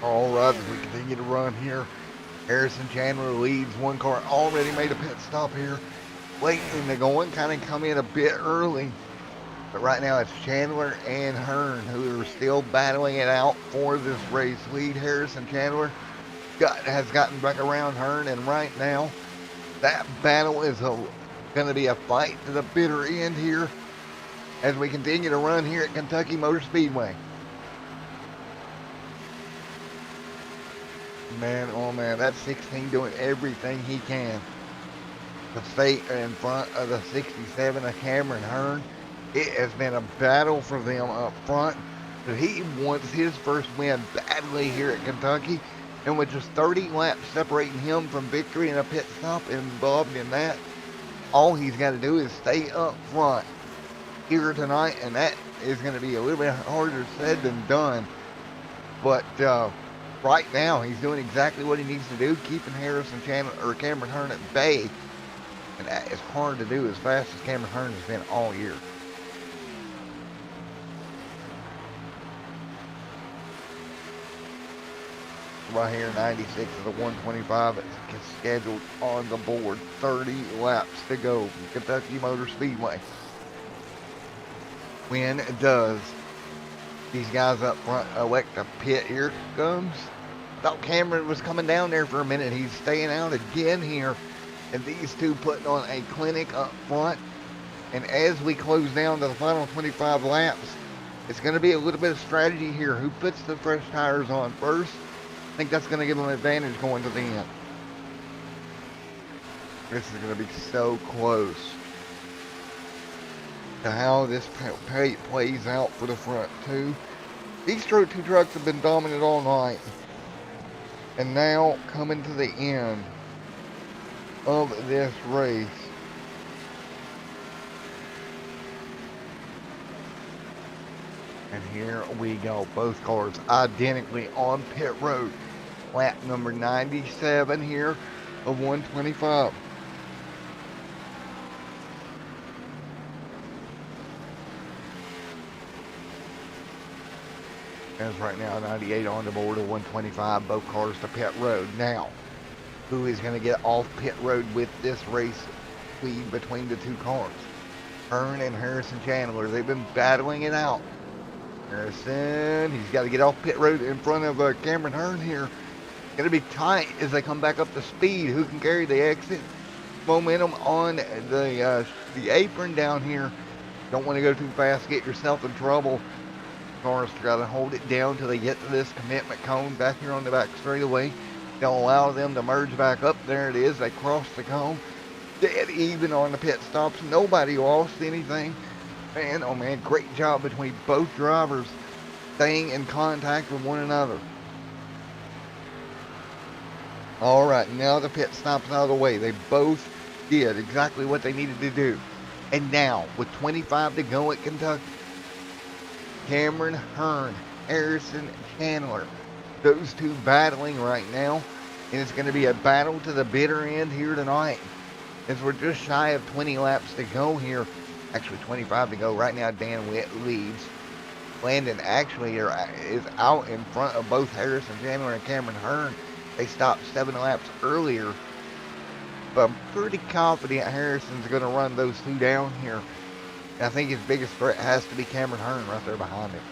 All right, as we continue to run here, Harrison Chandler leads. One car already made a pit stop here. Late in the going, kind of come in a bit early. But right now it's Chandler and Hearn who are still battling it out for this race lead. Harrison Chandler has gotten back around Hearn, and right now that battle is going to be a fight to the bitter end here as we continue to run here at Kentucky Motor Speedway. Man, oh man, that's 16 doing everything he can to stay in front of the 67 of Cameron Hearn. It has been a battle for them up front, but he wants his first win badly here at Kentucky, and with just 30 laps separating him from victory and a pit stop involved in that, all he's got to do is stay up front here tonight, and that is going to be a little bit harder said than done. But right now, he's doing exactly what he needs to do, keeping Harrison Chandler or Cameron Hearn at bay, and that is hard to do as fast as Cameron Hearn has been all year. right here, 96 of the 125. It's scheduled on the board. 30 laps to go from Kentucky Motor Speedway. When does these guys up front elect to pit? Here comes. Thought Cameron was coming down there for a minute. He's staying out again here. And these two putting on a clinic up front. And as we close down to the final 25 laps, it's going to be a little bit of strategy here. Who puts the fresh tires on first? I think that's going to give them an advantage going to the end. This is going to be so close to how this plays out for the front two. These two trucks have been dominant all night. And now coming to the end of this race. And here we go. Both cars identically on pit road. Lap number 97 here of 125. As right now, 98 on the board of 125. Both cars to pit road. Now, who is going to get off pit road with this race lead between the two cars? Hearn and Harrison Chandler. They've been battling it out. Harrison, he's got to get off pit road in front of Cameron Hearn here. Going to be tight as they come back up to speed. Who can carry the exit momentum on the apron down here? Don't want to go too fast, get yourself in trouble. Cars got to hold it down till they get to this commitment cone back here on the back straightaway. They'll allow them to merge back up. There it is. They cross the cone. Dead even on the pit stops. Nobody lost anything. Man, oh man, great job between both drivers staying in contact with one another. All right, now the pit stops out of the way. They both did exactly what they needed to do. And now, with 25 to go at Kentucky, Cameron Hearn, Harrison Chandler, those two battling right now. And it's going to be a battle to the bitter end here tonight. As we're just shy of 20 laps to go here. Actually 25 to go. Right now Dan Witt leads. Landon actually is out in front of both Harrison Chandler and Cameron Hearn. They stopped 7 laps earlier. But I'm pretty confident Harrison's going to run those two down here. And I think his biggest threat has to be Cameron Hearn right there behind him.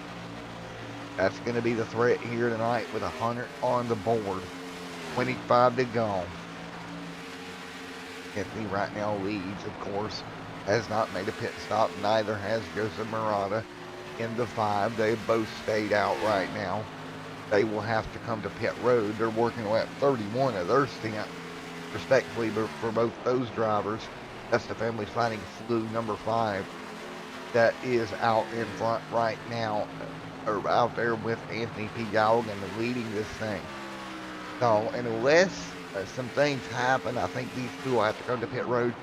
That's going to be the threat here tonight with 100 on the board. 25 to go. Anthony right now leads, of course. Has not made a pit stop. Neither has Joseph Murata in the 5. They both stayed out right now. They will have to come to pit road. They're working lap 31 of their stint. Respectfully for both those drivers. That's the Family Fighting Flu number 5. That is out in front right now. Or out there with Anthony P. Galligan leading this thing. So unless some things happen, I think these two will have to come to pit road,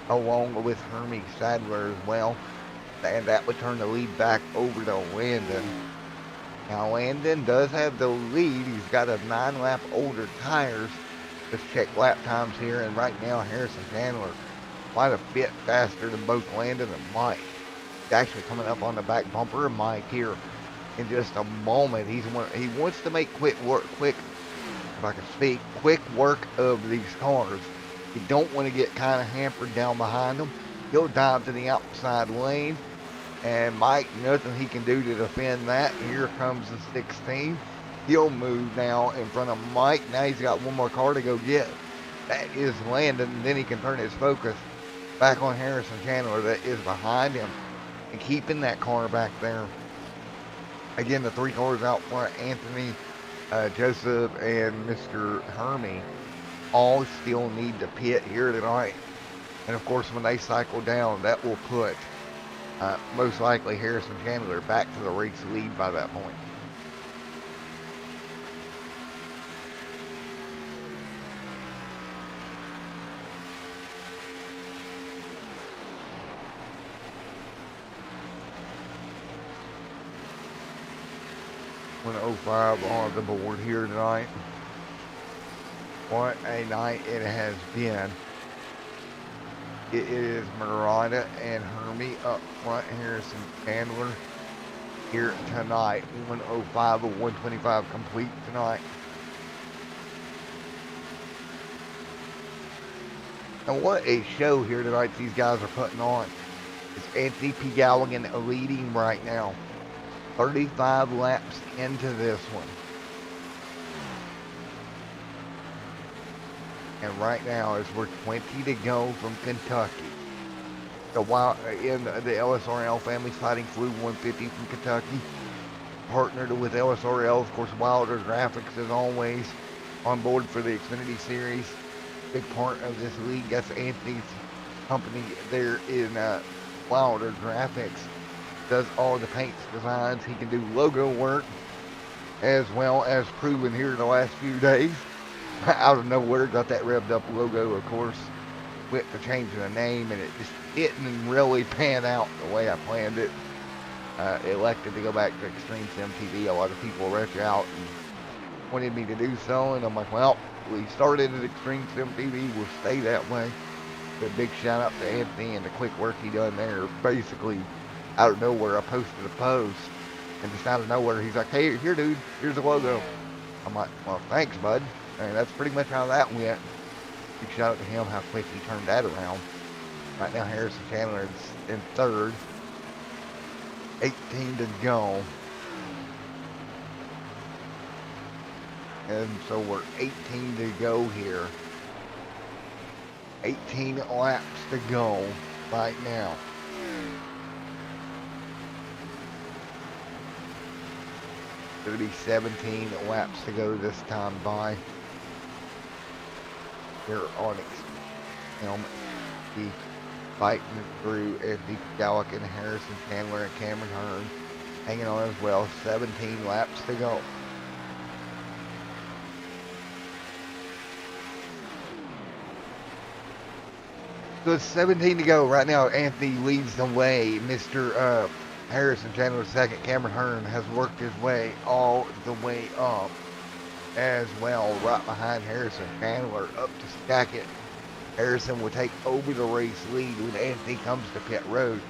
along with Hermie Sadler as well. And that would turn the lead back over to Landon. Now Landon does have the lead. He's got a 9-lap older tires. Let's check lap times here. And right now Harrison Chandler quite a bit faster than both Landon and Mike. He's actually coming up on the back bumper of Mike here in just a moment. He wants to make quick work of these cars. You don't want to get kind of hampered down behind them. He'll dive to the outside lane, and Mike, nothing he can do to defend that. Here comes the 16. He'll move now in front of Mike. Now he's got one more car to go get. That is Landon, and then he can turn his focus back on Harrison Chandler that is behind him and keeping that car back there. Again, the 3 cars out front, Anthony, Joseph, and Mr. Hermie, all still need to pit here tonight. And of course, when they cycle down, that will put most likely Harrison Chandler back to the race lead by that point. .05 on the board here tonight. What a night it has been. It is Murata and Hermie up front. Harrison Chandler here tonight. 105 of 125 complete tonight. And what a show here tonight these guys are putting on. It's Anthony P. Galligan leading right now. 35 laps into this one. And right now, as we're 20 to go from Kentucky, in the LSRL Family Fighting Flu 150 from Kentucky, partnered with LSRL, of course, Wilder Graphics as always, on board for the Xfinity Series. Big part of this league. That's Anthony's company there in Wilder Graphics. Does all the paints, designs. He can do logo work as well as proven here in the last few days. Out of nowhere, got that revved up logo, of course. Went to changing the name, and it just didn't really pan out the way I planned it. Elected to go back to Extreme Sim TV. A lot of people reached out and wanted me to do so, and I'm like, well, we started at Extreme Sim TV, we'll stay that way. But big shout out to Anthony and the quick work he done there. Basically, out of nowhere, I posted a post, and just out of nowhere, he's like, hey, here, dude, here's the logo. I'm like, well, thanks, bud. And that's pretty much how that went. Big shout out to him, how quick he turned that around. Right now, Harrison Chandler is in third. 18 to go. And so we're 18 to go here. 18 laps to go right now. Going to be 17 laps to go this time by. Here on helmet. Be fighting through Anthony Galligan, Harrison Chandler, and Cameron Hearn hanging on as well. 17 laps to go. So it's 17 to go. Right now, Anthony leads the way. Mr. Harrison Chandler second. Cameron Hearn has worked his way all the way up as well, right behind Harrison Chandler up to second. Harrison will take over the race lead when Anthony comes to pit road.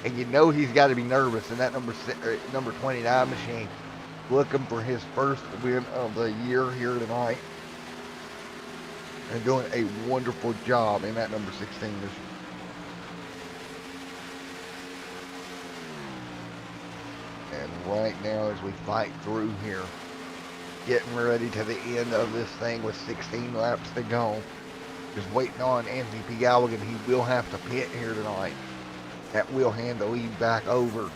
And you know he's got to be nervous in that number 29 machine, looking for his first win of the year here tonight. And doing a wonderful job in that number 16 machine. And right now as we fight through here, getting ready to the end of this thing with 16 laps to go. Just waiting on Anthony P. Galligan. He will have to pit here tonight. That will hand the lead back over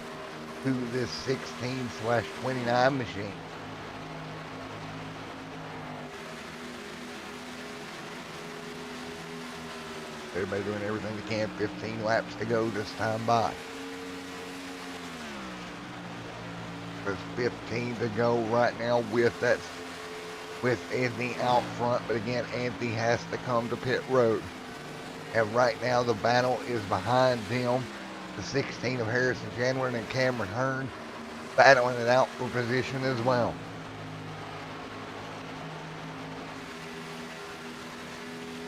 to this 16/29 machine. Everybody doing everything they can. 15 laps to go this time by. There's 15 to go right now with Anthony out front, but again, Anthony has to come to pit road. And right now the battle is behind them. The 16 of Harrison Chandler and Cameron Hearn battling it out for position as well.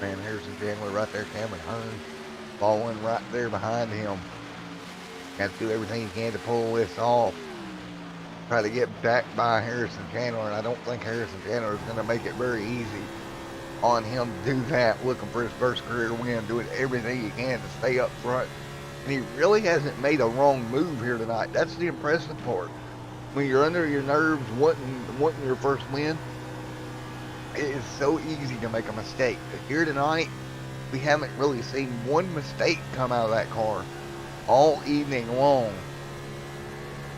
Man, Harrison Chandler right there, Cameron Hearn following right there behind him. Got to do everything he can to pull this off. Try to get back by Harrison Chandler, and I don't think Harrison Chandler is going to make it very easy on him to do that, looking for his first career win, doing everything he can to stay up front. And he really hasn't made a wrong move here tonight. That's the impressive part. When you're under your nerves, wanting your first win, it is so easy to make a mistake. But here tonight, we haven't really seen one mistake come out of that car all evening long,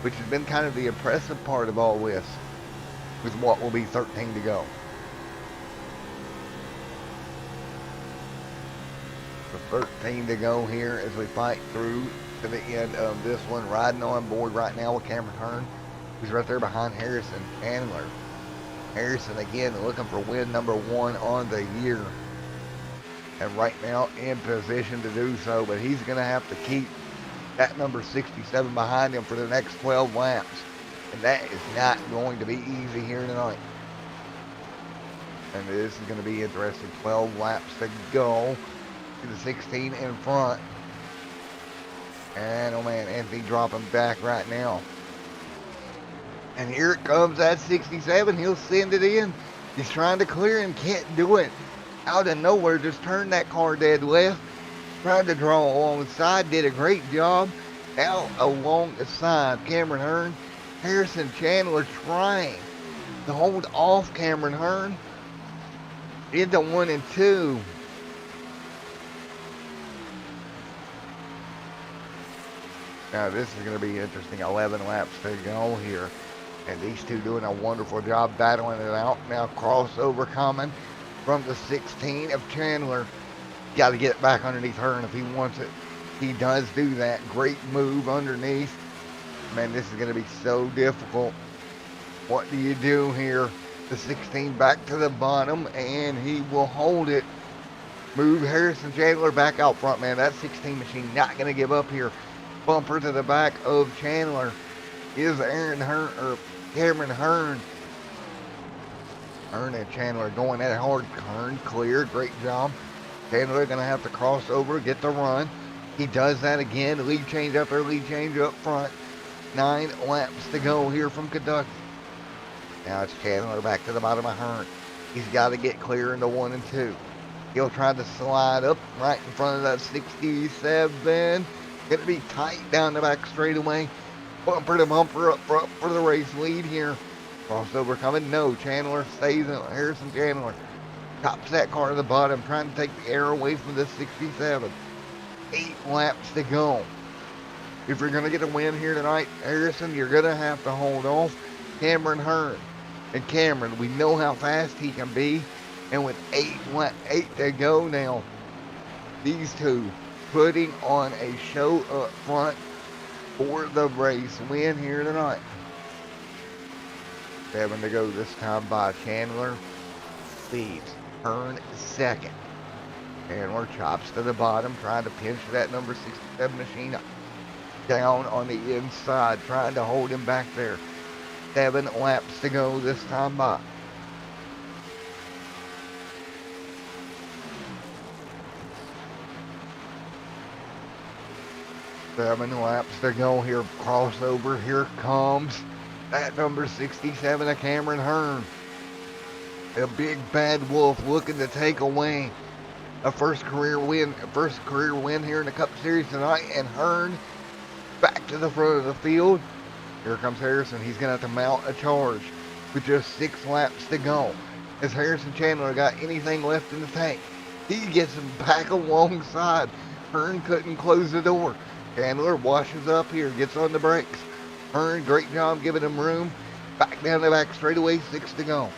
which has been kind of the impressive part of all this, with what will be 13 to go. So 13 to go here as we fight through to the end of this one. Riding on board right now with Cameron Hearn, who's right there behind Harrison Chandler. Harrison again looking for win number 1 on the year. And right now in position to do so, but he's going to have to keep that number 67 behind him for the next 12 laps. And that is not going to be easy here tonight. And this is going to be interesting. 12 laps to go to the 16 in front. And oh man, Anthony dropping back right now. And here it comes at 67. He'll send it in. He's trying to clear and can't do it. out of nowhere just turned that car dead left, tried to draw alongside, did a great job. Out along the side, Cameron Hearn, Harrison Chandler trying to hold off Cameron Hearn into 1 and 2. Now this is going to be interesting. 11 laps to go here. And these two doing a wonderful job battling it out. Now crossover coming from the 16 of Chandler. Got to get it back underneath Hearn if he wants it. He does do that. Great move underneath. Man, this is going to be so difficult. What do you do here? The 16 back to the bottom, and he will hold it. Move Harrison Chandler back out front, man. That 16 machine not going to give up here. Bumper to the back of Chandler is Aaron Hearn, or Cameron Hearn. Hearn and Chandler going at it hard. Hearn clear. Great job. Chandler going to have to cross over, get the run. He does that again. Lead change up there, lead change up front. 9 laps to go here from Kentucky. Now it's Chandler back to the bottom of Hearn. He's got to get clear into 1 and 2. He'll try to slide up right in front of that 67. Going to be tight down the back straightaway. Bumper to bumper up front for the race lead here. Crossover coming. No, Chandler stays in. Harrison Chandler tops that car to the bottom, trying to take the air away from the 67. 8 laps to go. If you're going to get a win here tonight, Harrison, you're going to have to hold off Cameron Hearn. And Cameron, we know how fast he can be. And with 8 to go now, these two putting on a show up front for the race win here tonight. 7 to go this time by Chandler. Leads Hearn second. Chandler chops to the bottom, trying to pinch that number 67 machine down on the inside, trying to hold him back there. 7 laps to go this time by. Seven laps to go here. Crossover. Here comes that number 67 of Cameron Hearn. A big bad wolf looking to take away a first career win here in the Cup Series tonight. And Hearn back to the front of the field. Here comes Harrison. He's going to have to mount a charge with just 6 laps to go. Has Harrison Chandler got anything left in the tank? He gets him back alongside. Hearn couldn't close the door. Chandler washes up here, gets on the brakes. Hearn, great job giving him room. Back down the back straightaway, 6 to go.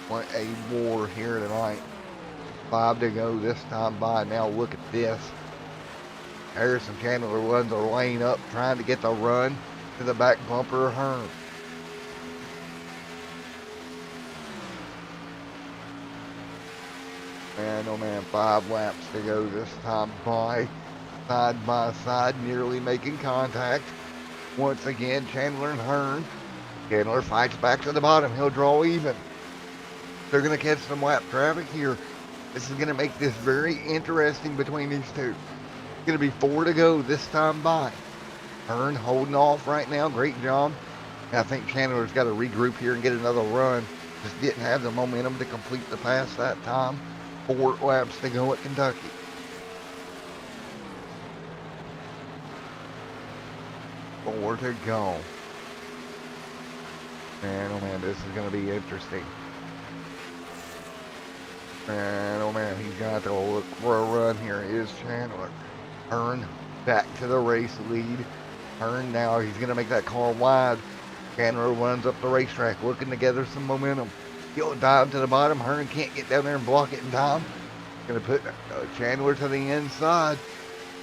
What a war here tonight. 5 to go this time by. Now look at this. Harrison Chandler runs a lane up, trying to get the run to the back bumper of Hearn. Man, oh man, 5 laps to go this time by side, nearly making contact. Once again, Chandler and Hearn. Chandler fights back to the bottom. He'll draw even. They're going to catch some lap traffic here. This is going to make this very interesting between these two. It's going to be 4 to go this time by. Hearn holding off right now. Great job. And I think Chandler's got to regroup here and get another run. Just didn't have the momentum to complete the pass that time. 4 laps to go at Kentucky. Four to go. Man, oh man, this is going to be interesting. Man, oh man, he's got to look for a run here. Is Chandler. Hearn back to the race lead. Hearn now, he's going to make that car wide. Chandler runs up the racetrack, looking to gather some momentum. He'll dive to the bottom. Hearn can't get down there and block it in time. Going to put Chandler to the inside.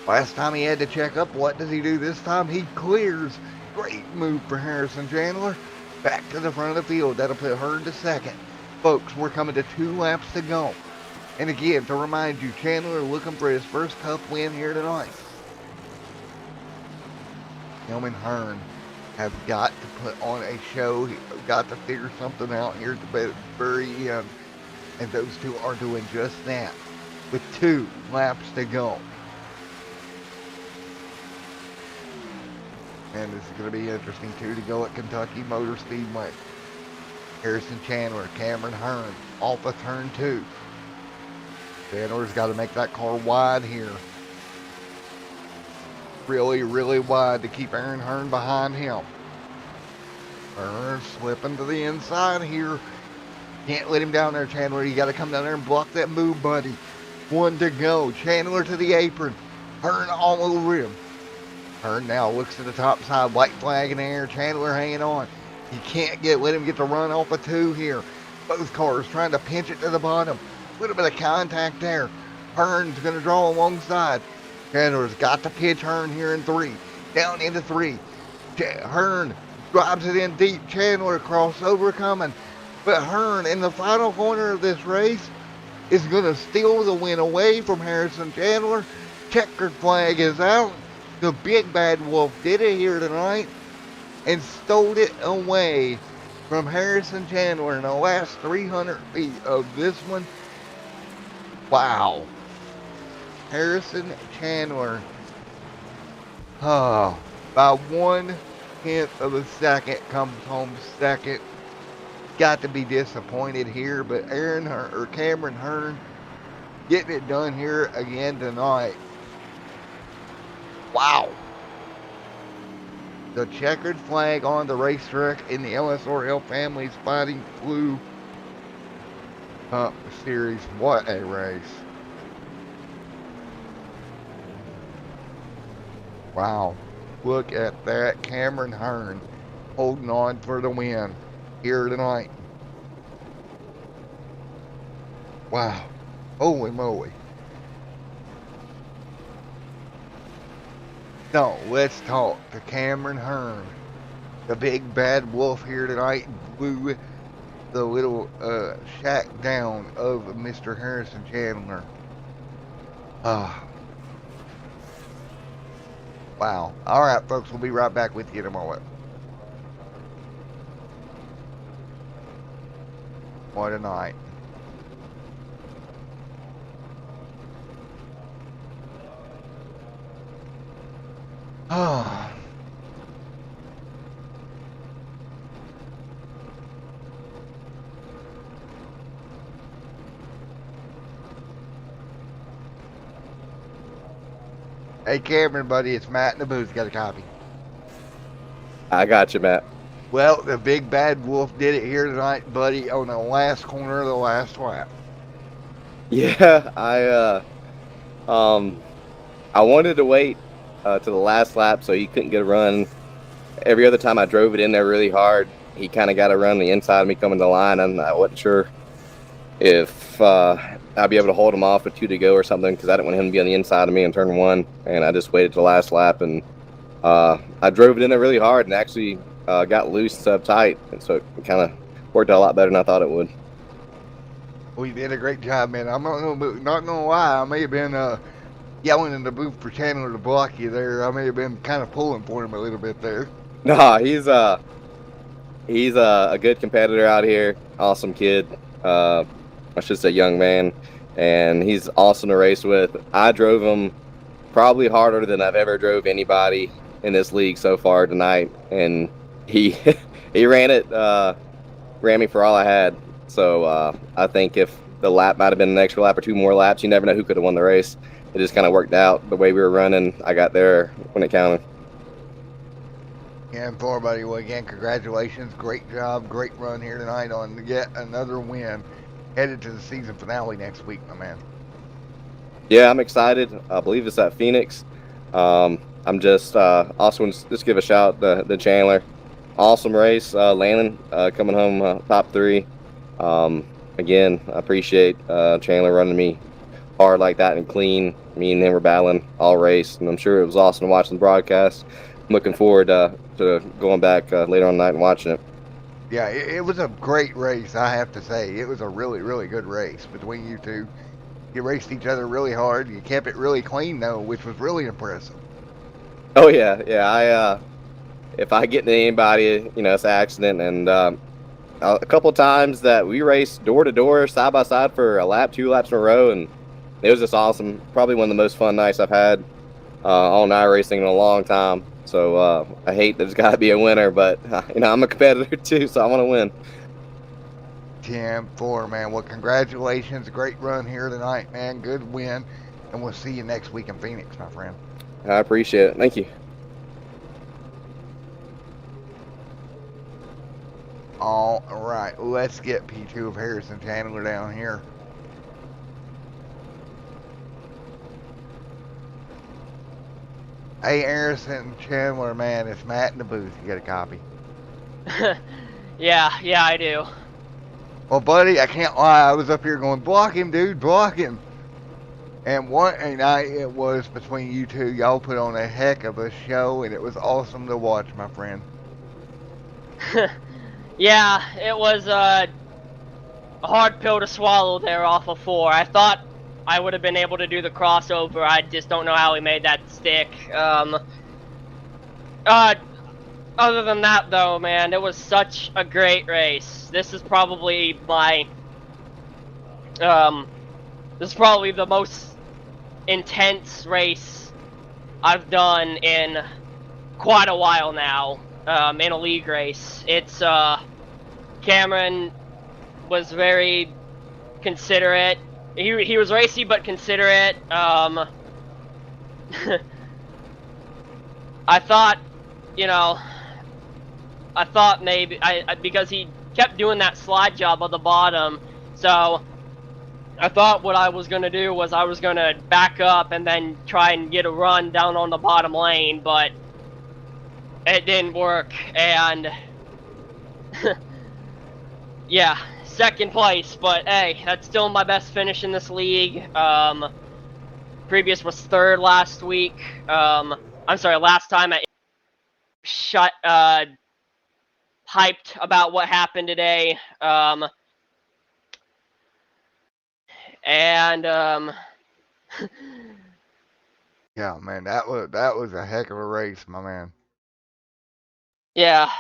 Last time he had to check up. What does he do this time? He clears. Great move for Harrison Chandler. Back to the front of the field. That'll put Hearn to second. Folks, we're coming to 2 laps to go. And again, to remind you, Chandler looking for his first Cup win here tonight. Him and Hearn have got to put on a show. Got to figure something out here at the very end. And those two are doing just that. With 2 laps to go. And this is going to be interesting, too, to go at Kentucky Motor Speedway. Harrison Chandler, Cameron Hearn, off of turn 2. Chandler's got to make that car wide here. Really, really wide to keep Aaron Hearn behind him. Hearn slipping to the inside here. Can't let him down there, Chandler. You got to come down there and block that move, buddy. 1 to go. Chandler to the apron. Hearn all over him. Hearn now looks to the top side. White flag in the air. Chandler hanging on. You can't let him get the run off of 2 here. Both cars trying to pinch it to the bottom. A little bit of contact there. Hearn's going to draw alongside. Chandler's got to pitch Hearn here in 3. Down into 3. Hearn drives it in deep. Chandler crossover coming. But Hearn in the final corner of this race is going to steal the win away from Harrison Chandler. Checkered flag is out. The Big Bad Wolf did it here tonight and stole it away from Harrison Chandler in the last 300 feet of this one. Wow. Harrison Chandler, by 1/10 of a second, comes home second. Got to be disappointed here, but Cameron Hearn getting it done here again tonight. Wow. The checkered flag on the racetrack in the LSRL Families Fighting Blue Series. What a race. Wow. Look at that. Cameron Hearn holding on for the win here tonight. Wow. Holy moly. No, let's talk to Cameron Hearn. The Big Bad Wolf here tonight blew the little shack down of Mr. Harrison Chandler. Wow. All right, folks, we'll be right back with you in a moment. What a night. Hey, Cameron, buddy, it's Matt in the booth. Got a copy? I got you, Matt. Well, the Big Bad Wolf did it here tonight, buddy, on the last corner of the last lap. Yeah, I wanted to wait to the last lap so he couldn't get a run. Every other time I drove it in there really hard, he kind of got a run on the inside of me coming to the line, and I wasn't sure if I'd be able to hold him off with 2 to go or something, because I didn't want him to be on the inside of me in turn 1, and I just waited to the last lap, and I drove it in there really hard and actually got loose up tight, and so it kind of worked out a lot better than I thought it would. Well, you did a great job, man. I'm not gonna lie. I may have been yelling in the booth for Chandler to block you there. I may have been kind of pulling for him a little bit there. Nah, he's a good competitor out here. Awesome kid. That's just a young man, and he's awesome to race with. I drove him probably harder than I've ever drove anybody in this league so far tonight, and he ran me for all I had. So I think if the lap might have been an extra lap or 2 more laps, you never know who could have won the race. It just kind of worked out the way we were running. I got there when it counted. Yeah, and for everybody, well, again, congratulations. Great job. Great run here tonight on yet another win. Headed to the season finale next week, my man. Yeah, I'm excited. I believe it's at Phoenix. I'm just also want to just give a shout out to Chandler. Awesome race. Landon coming home top 3. Again, I appreciate Chandler running me hard like that and clean. Me and him were battling all race, and I'm sure it was awesome to watch the broadcast. I'm looking forward to going back later on tonight and watching it. Yeah, it was a great race, I have to say. It was a really, really good race between you two. You raced each other really hard. You kept it really clean, though, which was really impressive. Oh, yeah. If I get into anybody, it's an accident. And a couple of times that we raced door to door, side by side for a lap, 2 laps in a row, and it was just awesome. Probably one of the most fun nights I've had all night racing in a long time. So I hate that there's got to be a winner, but I'm a competitor too, so I want to win. 10-4, man. Well, congratulations. Great run here tonight, man. Good win. And we'll see you next week in Phoenix, my friend. I appreciate it. Thank you. All right, let's get P2 of Harrison Chandler down here. Hey, Harrison Chandler, man, it's Matt in the booth. You got a copy? yeah, I do. Well, buddy, I can't lie. I was up here going, block him, dude, block him. And what a night it was between you two. Y'all put on a heck of a show, and it was awesome to watch, my friend. Yeah, it was a hard pill to swallow there off of 4. I thought I would have been able to do the crossover. I just don't know how he made that stick. Other than that, though, man, it was such a great race. This is probably my, this is probably the most intense race I've done in quite a while now, in a league race. It's, Cameron was very considerate. He was racy but considerate. I thought, you know, I thought maybe because he kept doing that slide job on the bottom, so I thought what I was gonna do was I was gonna back up and then try and get a run down on the bottom lane, but it didn't work, and yeah, second place, but hey, that's still my best finish in this league. Previous was 3rd last week. I'm sorry, last time I hyped about what happened today. Yeah, man, that was a heck of a race, my man. Yeah,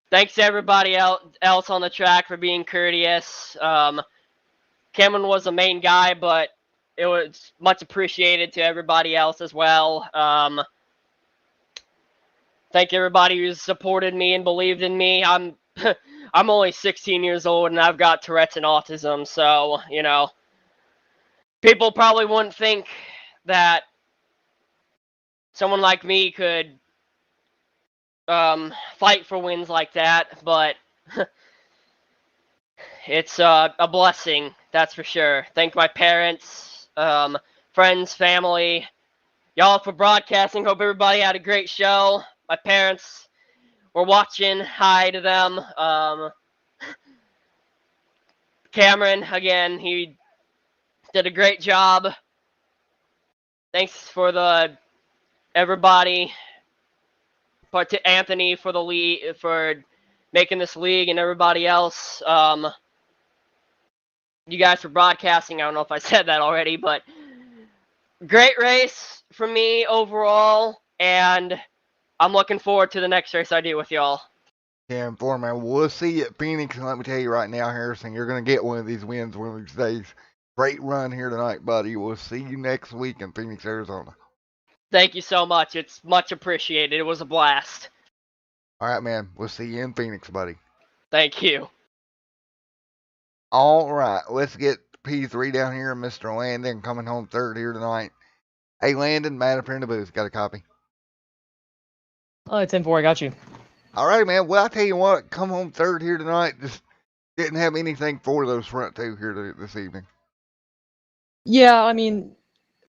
thanks to everybody else on the track for being courteous. Cameron was the main guy, but it was much appreciated to everybody else as well. Thank everybody who supported me and believed in me. I'm I'm only 16 years old and I've got Tourette's and autism, so, you know, people probably wouldn't think that someone like me could fight for wins like that, but it's a blessing, that's for sure. Thank my parents, friends, family, y'all for broadcasting. Hope everybody had a great show. My parents were watching. Hi to them. Cameron, again, he did a great job. Thanks for everybody. But to Anthony for the league, for making this league, and everybody else. You guys for broadcasting. I don't know if I said that already, but great race for me overall, and I'm looking forward to the next race I do with y'all. 10-4, man. We'll see you at Phoenix, and let me tell you right now, Harrison, you're going to get one of these wins one of these days. Great run here tonight, buddy. We'll see you next week in Phoenix, Arizona. Thank you so much. It's much appreciated. It was a blast. All right, man. We'll see you in Phoenix, buddy. Thank you. All right, let's get P3 down here. Mr. Landon coming home 3rd here tonight. Hey, Landon, Matt up here in the booth. Got a copy? Oh, 10-4, I got you. All right, man. Well, I tell you what, come home 3rd here tonight. Just didn't have anything for those front 2 here this evening. Yeah, I mean,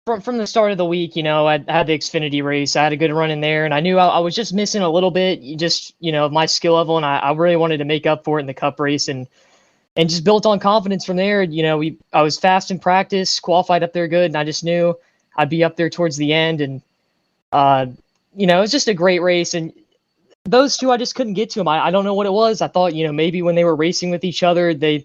from the start of the week, you know, I had the Xfinity race. I had a good run in there, and I knew I was just missing a little bit, just, you know, of my skill level, and I really wanted to make up for it in the Cup race, and just built on confidence from there. You know, I was fast in practice, qualified up there good, and I just knew I'd be up there towards the end, and you know, it was just a great race, and those two I just couldn't get to them. I don't know what it was. I thought, you know, maybe when they were racing with each other, they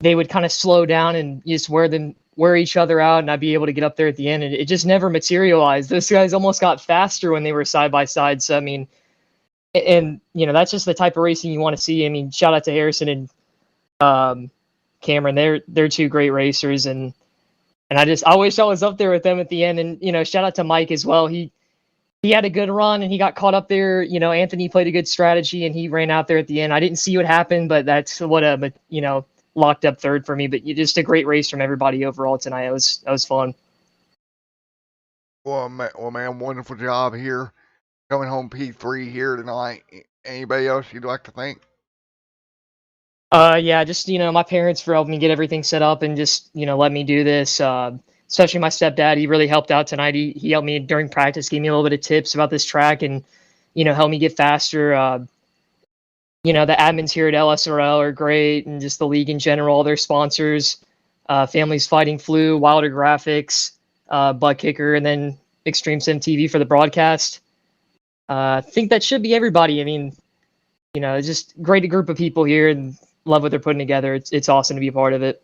would kind of slow down and just wear each other out, and I'd be able to get up there at the end, and it just never materialized. Those guys almost got faster when they were side by side. So I mean, and you know, that's just the type of racing you want to see. I mean, shout out to Harrison and Cameron. They're two great racers, and I wish I was up there with them at the end. And you know, shout out to Mike as well. he had a good run and he got caught up there. You know, Anthony played a good strategy and he ran out there at the end. I didn't see what happened, but that's what locked up third for me. But just a great race from everybody overall tonight. That was fun. Well, man, wonderful job here. Coming home P3 here tonight. Anybody else you'd like to thank? Yeah, just my parents for helping me get everything set up and just let me do this. Especially my stepdad, he really helped out tonight. He helped me during practice, gave me a little bit of tips about this track, and helped me get faster. The admins here at LSRL are great, and just the league in general, all their sponsors, Families Fighting Flu, Wilder Graphics, Butt Kicker, and then Extreme Sim TV for the broadcast. I think that should be everybody. I mean, just great group of people here, and love what they're putting together. It's awesome to be a part of it.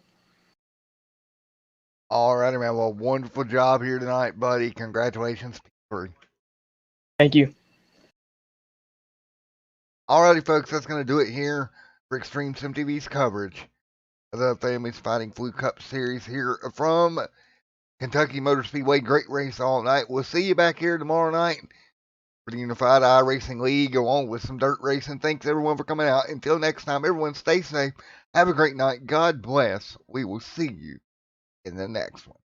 All righty, man. Well, wonderful job here tonight, buddy. Congratulations, P3. Thank you. Alrighty, folks, that's going to do it here for Extreme Sim TV's coverage of the Families Fighting Flu Cup Series here from Kentucky Motor Speedway. Great race all night. We'll see you back here tomorrow night for the Unified iRacing League, along with some dirt racing. Thanks, everyone, for coming out. Until next time, everyone stay safe. Have a great night. God bless. We will see you in the next one.